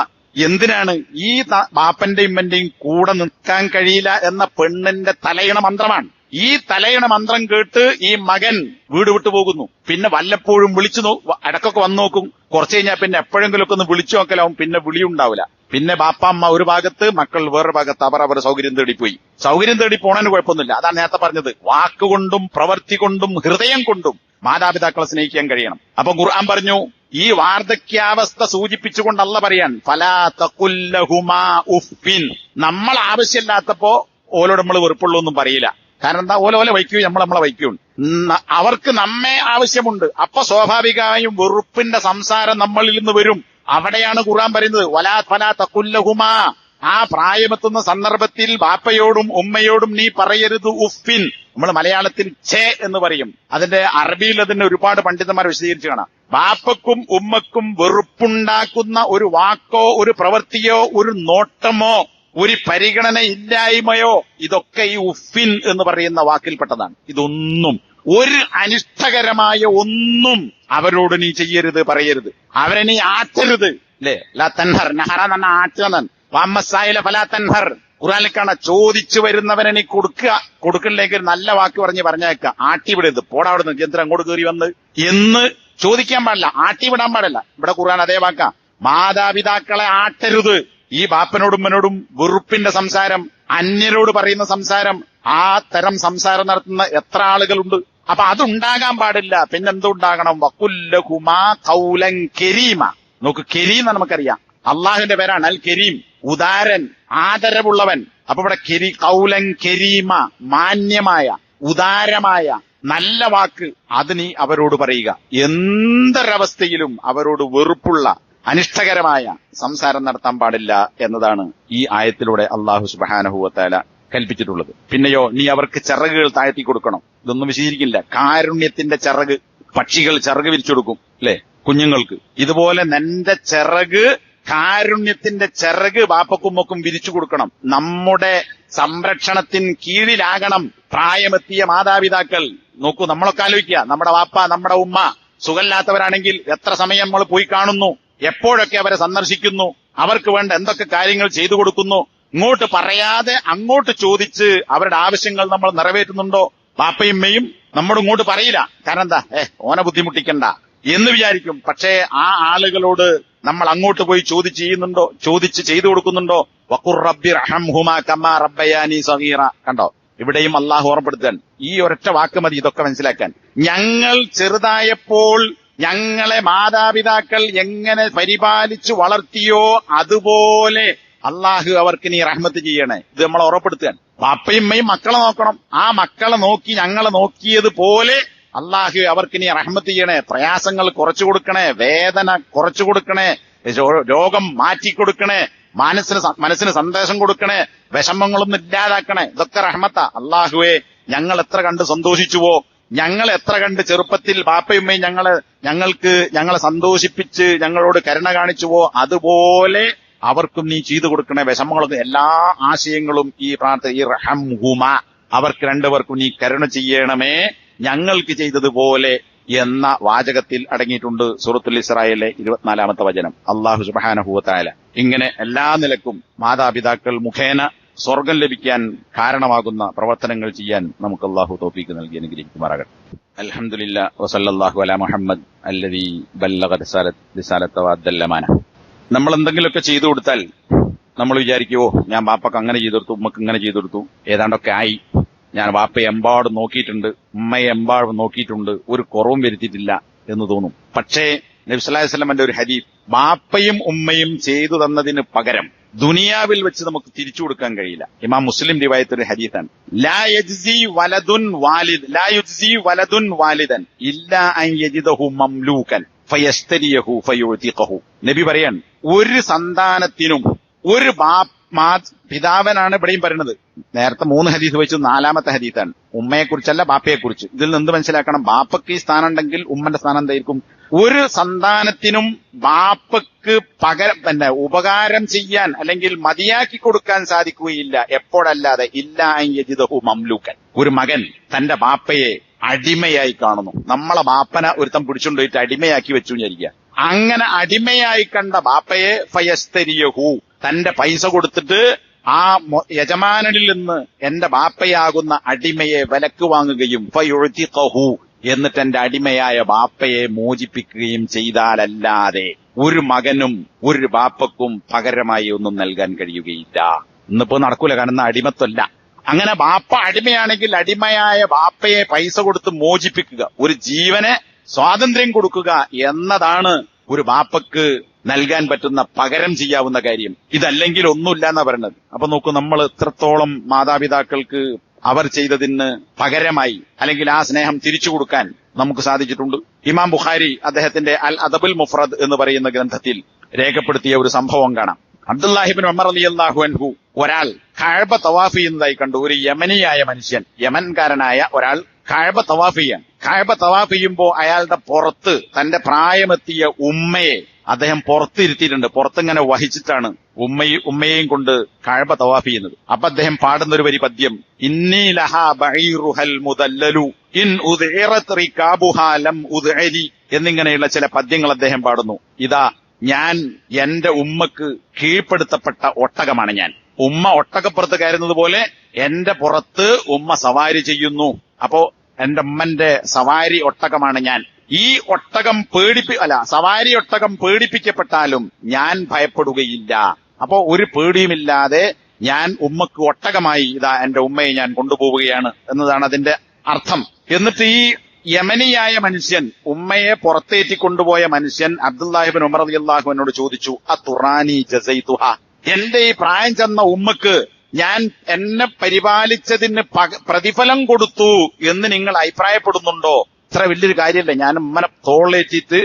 എന്തിനാണ്? ഈ ബാപ്പന്റെ ഇമ്മന്റെയും കൂടെ നിൽക്കാൻ കഴിയില്ല എന്ന പെണ്ണിന്റെ തലയണ മന്ത്രമാണ്. ഈ തലയണ മന്ത്രം കേട്ട് ഈ മകൻ വീട് വിട്ടു പോകുന്നു. പിന്നെ വല്ലപ്പോഴും ഇടക്കൊക്കെ വന്നു നോക്കും. കുറച്ചു കഴിഞ്ഞാൽ പിന്നെ എപ്പോഴെങ്കിലും ഒക്കെ ഒന്ന് വിളിച്ചു നോക്കലാവും. പിന്നെ വിളിയുണ്ടാവില്ല. പിന്നെ ബാപ്പ അമ്മ ഒരു ഭാഗത്ത്, മക്കൾ വേറൊരു ഭാഗത്ത്. അവർ സൗകര്യം തേടിപ്പോയി. സൗകര്യം തേടി പോണതിന് കുഴപ്പമൊന്നുമില്ല. അതാണ് നേരത്തെ പറഞ്ഞത്. വാക്കുകൊണ്ടും പ്രവൃത്തി കൊണ്ടും ഹൃദയം കൊണ്ടും മാതാപിതാക്കളെ സ്നേഹിക്കാൻ കഴിയണം. അപ്പൊ ഖുർആൻ പറഞ്ഞു, ഈ വാർദ്ധക്യാവസ്ഥ സൂചിപ്പിച്ചുകൊണ്ട് അല്ലാഹ് പറയാൻ, ഫലാ തഖുൽ ലഹുമാ ഉഫ്ഫിൻ. നമ്മൾ ആവശ്യമില്ലാത്തപ്പോ ഓലോട് നമ്മൾ വെറുപ്പുള്ളൂ ഒന്നും പറയില്ല. കാരണം എന്താ, ഓല വയ്ക്കൂ, നമ്മളെ വയ്ക്കൂ. അവർക്ക് നമ്മെ ആവശ്യമുണ്ട്. അപ്പൊ സ്വാഭാവികമായും വെറുപ്പിന്റെ സംസാരം നമ്മളിൽ നിന്ന് വരും. അവിടെയാണ് ഖുർആൻ പറയുന്നത്, ഫലാ തഖുൽ ലഹുമാ. ആ പ്രായമെത്തുന്ന സന്ദർഭത്തിൽ ബാപ്പയോടും ഉമ്മയോടും നീ പറയരുത് ഉഫ്ഫിൻ. നമ്മൾ മലയാളത്തിൽ ഛേ എന്ന് പറയും. അതിന്റെ അറബിയിൽ അതിന്റെ ഒരുപാട് പണ്ഡിതന്മാർ വിശദീകരിച്ചു കാണാം. ബാപ്പക്കും ഉമ്മക്കും വെറുപ്പുണ്ടാക്കുന്ന ഒരു വാക്കോ ഒരു പ്രവൃത്തിയോ ഒരു നോട്ടമോ ഒരു പരിഗണന ഇല്ലായ്മയോ ഇതൊക്കെ ഈ ഉഫിൻ എന്ന് പറയുന്ന വാക്കിൽപ്പെട്ടതാണ്. ഇതൊന്നും ഒരു അനിഷ്ടകരമായ ഒന്നും അവരോട് നീ ചെയ്യരുത്, പറയരുത്. അവരെ നീ ആറ്റരുത്. അല്ലേ? ലാ തൻഹർ, നഹറ എന്ന് പറഞ്ഞാൽ ആറ്റുക. വാമ്മസായില ഫലാ തൻഹർ. ഖുർആനിൽ കാണാം, ചോദിച്ചു വരുന്നവനെ നീ കൊടുക്കില്ലെങ്കിൽ നല്ല വാക്ക് പറഞ്ഞേക്ക. ആട്ടിവിടരുത്, പോടാ അവിടെ നിന്ന്, യന്ത്രം അങ്ങോട്ട് കയറി വന്ന് എന്ന് ചോദിക്കാൻ പാടില്ല, ആട്ടിവിടാൻ പാടില്ല. ഇവിടെ ഖുർആൻ അതേ വാക്കാ. മാതാപിതാക്കളെ ആട്ടരുത്. ഈ ബാപ്പനോടും ഉമ്മനോടും വെറുപ്പിന്റെ സംസാരം, അന്യരോട് പറയുന്ന സംസാരം, ആ തരം സംസാരം നടത്തുന്ന എത്ര ആളുകളുണ്ട്. അപ്പൊ അതുണ്ടാകാൻ പാടില്ല. പിന്നെന്തുണ്ടാകണം? വഖുല്ലഹുമാ ഖൗലൻ കരീമ. നോക്ക്, കരീം എന്ന് നമുക്കറിയാം, അള്ളാഹുവിന്റെ പേരാണ് അൽ കരീം, ഉദാരൻ, ആദരവുള്ളവൻ. അപ്പൊ ഇവിടെ ഖൗലൻ കരീമ, മാന്യമായ ഉദാരമായ നല്ല വാക്ക്, അത് നീ അവരോട് പറയുക. എന്തൊരവസ്ഥയിലും അവരോട് വെറുപ്പുള്ള അനിഷ്ടകരമായ സംസാരം നടത്താൻ പാടില്ല എന്നതാണ് ഈ ആയത്തിലൂടെ അല്ലാഹു സുബ്ഹാനഹു വ തആല കൽപ്പിച്ചിട്ടുള്ളത്. പിന്നെയോ, നീ അവർക്ക് ചിറകുകൾ താഴ്ത്തി കൊടുക്കണം. ഇതൊന്നും വിശദീകരിക്കില്ല. കാരുണ്യത്തിന്റെ ചിറക്, പക്ഷികൾ ചിറക് വിരിച്ചു കൊടുക്കും അല്ലെ കുഞ്ഞുങ്ങൾക്ക്. ഇതുപോലെ നിന്റെ ചിറക്, കാരുണ്യത്തിന്റെ ചിറക് ബാപ്പക്കുമ്മക്കും വിരിച്ചു കൊടുക്കണം. നമ്മുടെ സംരക്ഷണത്തിന് കീഴിലാകണം പ്രായമെത്തിയ മാതാപിതാക്കൾ. നോക്കൂ, നമ്മളൊക്കെ ആലോചിക്കുക, നമ്മുടെ വാപ്പ, നമ്മുടെ ഉമ്മ സുഖമില്ലാത്തവരാണെങ്കിൽ എത്ര സമയം നമ്മൾ പോയി കാണുന്നു, എപ്പോഴൊക്കെ അവരെ സന്ദർശിക്കുന്നു, അവർക്ക് വേണ്ട എന്തൊക്കെ കാര്യങ്ങൾ ചെയ്തു കൊടുക്കുന്നു. ഇങ്ങോട്ട് പറയാതെ അങ്ങോട്ട് ചോദിച്ച് അവരുടെ ആവശ്യങ്ങൾ നമ്മൾ നിറവേറ്റുന്നുണ്ടോ? ബാപ്പയുമ്മയും നമ്മോട് ഇങ്ങോട്ട് പറയില്ല. കാരണം എന്താ, ഓനെ ബുദ്ധിമുട്ടിക്കണ്ട എന്ന് വിചാരിക്കും. പക്ഷേ ആ ആളുകളോട് നമ്മൾ അങ്ങോട്ട് പോയി ചോദിച്ച് ചെയ്തു കൊടുക്കുന്നുണ്ടോ? വഖുർ റബ്ബി റഹംഹുമാ കമാ റബ്ബയാനി സഗീറ. കണ്ടോ, ഇവിടെയും അല്ലാഹു ഓർമ്മപ്പെടുത്താൻ ഈ ഒരൊറ്റ വാക്ക് മതി ഇതൊക്കെ മനസ്സിലാക്കാൻ. ഞങ്ങൾ ചെറുതായപ്പോൾ ഞങ്ങളെ മാതാപിതാക്കൾ എങ്ങനെ പരിപാലിച്ചു വളർത്തിയോ അതുപോലെ അള്ളാഹു അവർക്ക് നീ റഹ്മത്ത് ചെയ്യണേ. ഇത് നമ്മൾ ഉറപ്പെടുത്താൻ. ബാപ്പയുമ്മയും മക്കളെ നോക്കണം. ആ മക്കളെ നോക്കി ഞങ്ങളെ നോക്കിയതുപോലെ അള്ളാഹു അവർക്ക് നീ റഹ്മത്ത് ചെയ്യണേ. പ്രയാസങ്ങൾ കുറച്ചു കൊടുക്കണേ, വേദന കുറച്ചു കൊടുക്കണേ, രോഗം മാറ്റിക്കൊടുക്കണേ, മനസ്സിന് സന്ദേശം കൊടുക്കണേ, വിഷമങ്ങളൊന്നും ഇല്ലാതാക്കണേ. ഇതൊക്കെ റഹ്മത്താ. അള്ളാഹുവേ, ഞങ്ങൾ എത്ര കണ്ട് സന്തോഷിച്ചുവോ, ഞങ്ങൾ എത്ര കണ്ട് ചെറുപ്പത്തിൽ ബാപ്പയുമ്മയും ഞങ്ങളെ സന്തോഷിപ്പിച്ച് ഞങ്ങളോട് കരുണ കാണിച്ചുവോ അതുപോലെ അവർക്കും നീ ചെയ്തു കൊടുക്കണേ. വിഷമങ്ങളൊന്നും, എല്ലാ ആശയങ്ങളും ഈ പ്രാർത്ഥന, ഈ റഹംഹുമ, അവർക്ക് രണ്ടുപേർക്കും നീ കരുണ ചെയ്യണമേ, ഞങ്ങൾക്ക് ചെയ്തതുപോലെ എന്ന വാചകത്തിൽ അടങ്ങിയിട്ടുണ്ട്. സൂറത്തുൽ ഇസ്രായിലെ 24-ാമത്തെ വചനം. അല്ലാഹു സുബ്ഹാനഹു വ തആല ഇങ്ങനെ എല്ലാ നിലക്കും മാതാപിതാക്കൾ മുഖേന സ്വർഗം ലഭിക്കാൻ കാരണമാകുന്ന പ്രവർത്തനങ്ങൾ ചെയ്യാൻ നമുക്ക് അല്ലാഹു തൗഫീഖ് നൽകി അനുഗ്രഹിക്കുമാറാകട്ടെ. അൽഹംദുലില്ലാഹി വസല്ലല്ലാഹു അലാ മുഹമ്മദ് അല്ലദീ ബല്ലഗ റിസാലത വഅദ്ദൽ അമാന. നമ്മൾ എന്തെങ്കിലുമൊക്കെ ചെയ്തു കൊടുത്താൽ നമ്മൾ വിചാരിക്കുവോ, ഞാൻ ബാപ്പക്ക് അങ്ങനെ ചെയ്തു കൊടുത്തു, ഉമ്മക്ക് ഇങ്ങനെ ചെയ്തു കൊടുത്തു, ഏതാണ്ടൊക്കെ ആയി, ഞാൻ ബാപ്പയെ എമ്പാടും നോക്കിയിട്ടുണ്ട്, ഉമ്മയെ എമ്പാടും നോക്കിയിട്ടുണ്ട്, ഒരു കുറവും വരുത്തിയിട്ടില്ല എന്ന് തോന്നും. പക്ഷേ നബി സല്ലല്ലാഹു അലൈഹി വസല്ലമയുടെ ഒരു ഹദീസ്, ബാപ്പയും ഉമ്മയും ചെയ്തു തന്നതിന് പകരം ദുനിയാവിൽ വെച്ച് നമുക്ക് തിരിച്ചു കൊടുക്കാൻ കഴിയില്ല. ഇമാം മുസ്ലിം റിവായത്ത് ഒരു ഹദീസാണ്. ലാ യജ്സി വലദുൻ വാലിദൻ ഇല്ലാ അൻ യജിദഹു മംലൂകൻ ഫയസ്തരിയഹു ഫയുതിഖഹു. നബി പറയാൻ, ഒരു സന്താനത്തിനും ഒരു പിതാവനാണ് ഇവിടെയും പറയുന്നത്. നേരത്തെ 3 ഹദീസ് വെച്ചു, 4-ാമത്തെ ഹദീസാണ്. ഉമ്മയെക്കുറിച്ചല്ല, ബാപ്പയെക്കുറിച്ച്. ഇതിൽ നിന്ന് മനസ്സിലാക്കണം, ബാപ്പയ്ക്ക് ഈ സ്ഥാനം ഉണ്ടെങ്കിൽ ഉമ്മന്റെ സ്ഥാനം എന്തായിരിക്കും? ഒരു സന്താനത്തിനും ബാപ്പക്ക് ഉപകാരം ചെയ്യാൻ അല്ലെങ്കിൽ മതിയാക്കി കൊടുക്കാൻ സാധിക്കുകയില്ല എപ്പോഴല്ലാതെ ഇല്ലാ അൻ യജിദഹു മംലൂകൻ. ഒരു മകൻ തന്റെ ബാപ്പയെ അടിമയായി കാണുന്നു. നമ്മളെ ബാപ്പനെ ഒരുത്തം പിടിച്ചുകൊണ്ടുപോയിട്ട് അടിമയാക്കി വെച്ചു വിചാരിക്കുക. അങ്ങനെ അടിമയായി കണ്ട ബാപ്പയെ ഫയസ്തരിയഹു, തന്റെ പൈസ കൊടുത്തിട്ട് ആ യജമാനനിൽ നിന്ന് എന്റെ ബാപ്പയാകുന്ന അടിമയെ വിലക്ക് വാങ്ങുകയും ഫയുതിഖഹു, എന്നിട്ട് എന്റെ അടിമയായ ബാപ്പയെ മോചിപ്പിക്കുകയും ചെയ്താലല്ലാതെ ഒരു മകനും ഒരു ബാപ്പക്കും പകരമായി ഒന്നും നൽകാൻ കഴിയുകയില്ല. ഇന്നിപ്പോ നടക്കൂല, കാരണം അടിമത്തല്ല. അങ്ങനെ ബാപ്പ അടിമയാണെങ്കിൽ അടിമയായ ബാപ്പയെ പൈസ കൊടുത്ത് മോചിപ്പിക്കുക, ഒരു ജീവനെ സ്വാതന്ത്ര്യം കൊടുക്കുക എന്നതാണ് ഒരു ബാപ്പക്ക് നൽകാൻ പറ്റുന്ന പകരം ചെയ്യാവുന്ന കാര്യം. ഇതല്ലെങ്കിൽ ഒന്നുമില്ല എന്നാ പറയുന്നത്. അപ്പൊ നോക്കൂ, നമ്മൾ എത്രത്തോളം മാതാപിതാക്കൾക്ക് അവർ ചെയ്തതിന് പകരമായി അല്ലെങ്കിൽ ആ സ്നേഹം തിരിച്ചു കൊടുക്കാൻ നമുക്ക് സാധിച്ചിട്ടുണ്ട്. ഇമാം ബുഖാരി അദ്ദേഹത്തിന്റെ അൽ അദബുൽ മുഫ്രദ് എന്ന് പറയുന്ന ഗ്രന്ഥത്തിൽ രേഖപ്പെടുത്തിയ ഒരു സംഭവം കാണാം. അബ്ദുല്ലാഹി ഇബ്നു ഉമർ റളിയല്ലാഹു അൻഹു ഒരാൾ കഅബ തവാഫ് ചെയ്യുന്നതായി കണ്ടു. ഒരു യമനിയായ മനുഷ്യൻ, യമൻകാരനായ ഒരാൾ കഅബ തവാഫ് ചെയ്യാൻ. കഅബ തവാഫ് ചെയ്യുമ്പോൾ അയാളുടെ പുറത്ത് തന്റെ പ്രായമെത്തിയ ഉമ്മയെ അദ്ദേഹം പുറത്തിരുത്തിയിട്ടുണ്ട്. പുറത്തിങ്ങനെ വഹിച്ചിട്ടാണ് ഉമ്മയെയും കൊണ്ട് കഅബ തവാഫ് ചെയ്യുന്നത്. അപ്പൊ അദ്ദേഹം പാടുന്ന ഒരു വരി പദ്യം, ഇന്നി ലഹാ ബഈറുഹൽ മുദല്ലലു ഇൻ ഉദ്ഇറത് റികാബുഹാ ലം ഉദ്ഇരി എന്നിങ്ങനെയുള്ള ചില പദ്യങ്ങൾ അദ്ദേഹം പാടുന്നു. ഇതാ, ഞാൻ എന്റെ ഉമ്മക്ക് കീഴ്പ്പെടുത്തപ്പെട്ട ഒട്ടകമാണ് ഞാൻ. ഉമ്മ ഒട്ടകപ്പുറത്ത് കയറുന്നത് പോലെ എന്റെ പുറത്ത് ഉമ്മ സവാരി ചെയ്യുന്നു. അപ്പോ എന്റെ ഉമ്മന്റെ സവാരി ഒട്ടകമാണ് ഞാൻ. ഈ ഒട്ടകം സവാരി ഒട്ടകം പേടിപ്പിക്കപ്പെട്ടാലും ഞാൻ ഭയപ്പെടുകയില്ല. അപ്പോ ഒരു പേടിയുമില്ലാതെ ഞാൻ ഉമ്മക്ക് ഒട്ടകമായി ഇതാ എന്റെ ഉമ്മയെ ഞാൻ കൊണ്ടുപോവുകയാണ് എന്നതാണ് അതിന്റെ അർത്ഥം. എന്നിട്ട് ഈ യമനിയായ മനുഷ്യൻ, ഉമ്മയെ പുറത്തേറ്റി കൊണ്ടുപോയ മനുഷ്യൻ അബ്ദുല്ലാഹി ഇബ്നു ഉമർ റളിയല്ലാഹു അൻഹുവിനോട് ചോദിച്ചു, അത്തുറാനി ജസൈതുഹ, എന്റെ ഈ പ്രായം ചെന്ന ഉമ്മക്ക് ഞാൻ എന്നെ പരിപാലിച്ചതിന് പ്രതിഫലം കൊടുത്തു എന്ന് നിങ്ങൾ അഭിപ്രായപ്പെടുന്നുണ്ടോ? ഇത്ര വലിയൊരു കാര്യമല്ലേ, ഞാൻ ഉമ്മനെ തോളേറ്റിട്ട്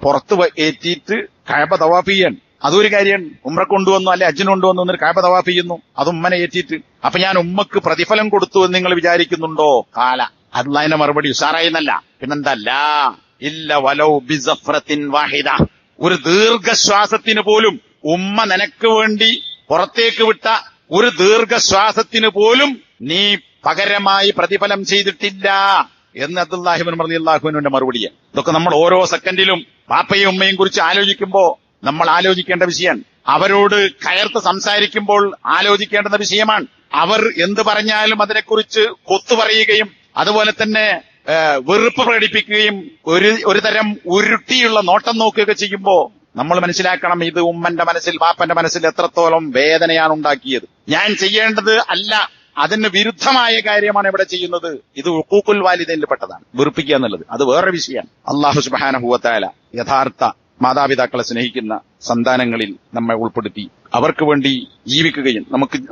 പുറത്ത് ഏറ്റിട്ട് കഅബ തവാഫ് ചെയ്യാൻ. അതൊരു കാര്യം. ഉംറ കൊണ്ടുവന്നു അല്ലെ ഹജ്ജിന് കൊണ്ടുവന്നു എന്നിട്ട് കഅബ തവാഫ് ചെയ്യുന്നു, അത് ഉമ്മനെ ഏറ്റിട്ട്. അപ്പൊ ഞാൻ ഉമ്മക്ക് പ്രതിഫലം കൊടുത്തു എന്ന് നിങ്ങൾ വിചാരിക്കുന്നുണ്ടോ? കാല. അള്ളാഹിന്റെ മറുപടി ഉഷാറായെന്നല്ല, പിന്നെന്താ, ലാ ഇല്ല വലൗ ബിസഫ്രത്തിൻ വാഹിദ, ഒരു ദീർഘശ്വാസത്തിന് പോലും ഉമ്മ നിനക്ക് വേണ്ടി പുറത്തേക്ക് വിട്ട ഒരു ദീർഘശ്വാസത്തിന് പോലും നീ പകരമായി പ്രതിഫലം ചെയ്തിട്ടില്ല എന്ന് അബ്ദുല്ലാഹി ഇബ്നു ഉമർ റളിയല്ലാഹു അൻഹുവിന്റെ മറുപടിയാണ്. ഇതൊക്കെ നമ്മൾ ഓരോ സെക്കൻഡിലും പാപ്പയും ഉമ്മയും കുറിച്ച് ആലോചിക്കുമ്പോൾ നമ്മൾ ആലോചിക്കേണ്ട വിഷയമാണ്. അവരോട് കയർത്ത് സംസാരിക്കുമ്പോൾ ആലോചിക്കേണ്ടുന്ന വിഷയമാണ്. അവർ എന്ത് പറഞ്ഞാലും അതിനെക്കുറിച്ച് കൊത്തു പറയുകയും അതുപോലെ തന്നെ വെറുപ്പ് പ്രകടിപ്പിക്കുകയും ഒരു തരം ഉരുട്ടിയുള്ള നോട്ടം നോക്കുകയൊക്കെ ചെയ്യുമ്പോൾ നമ്മൾ മനസ്സിലാക്കണം, ഇത് ഉമ്മന്റെ മനസ്സിൽ ബാപ്പന്റെ മനസ്സിൽ എത്രത്തോളം വേദനയാണ് ഉണ്ടാക്കിയത്. ഞാൻ ചെയ്യേണ്ടത് അല്ല, അതിന് വിരുദ്ധമായ കാര്യമാണ് ഇവിടെ ചെയ്യുന്നത്. ഇത് ഉഖൂഖുൽ വാലിദൈനിൽ പെട്ടതാണ്, വെറുപ്പിക്കുക എന്നുള്ളത്. അത് വേറെ വിഷയമാണ്. അല്ലാഹു സുബ്ഹാനഹു വ തആല യഥാർത്ഥ മാതാപിതാക്കളെ സ്നേഹിക്കുന്ന സന്താനങ്ങളിൽ നമ്മെ ഉൾപ്പെടുത്തി അവർക്ക് വേണ്ടി ജീവിക്കുകയും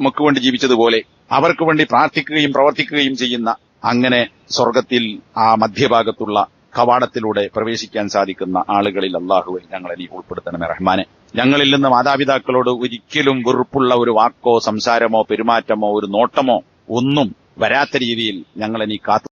നമുക്ക് വേണ്ടി ജീവിച്ചതുപോലെ അവർക്ക് വേണ്ടി പ്രാർത്ഥിക്കുകയും പ്രവർത്തിക്കുകയും ചെയ്യുന്ന, അങ്ങനെ സ്വർഗത്തിൽ ആ മധ്യഭാഗത്തുള്ള കവാടത്തിലൂടെ പ്രവേശിക്കാൻ സാധിക്കുന്ന ആളുകളിൽ അല്ലാഹുവേ ഞങ്ങളെ നീ ഉൾപ്പെടുത്തണമേ റഹ്മാനെ. ഞങ്ങളിൽ നിന്ന് മാതാപിതാക്കളോട് ഒരിക്കലും വെറുപ്പുള്ള ഒരു വാക്കോ സംസാരമോ പെരുമാറ്റമോ ഒരു നോട്ടമോ ഒന്നും വരാത്ത രീതിയിൽ ഞങ്ങളെ നീ കാത്തു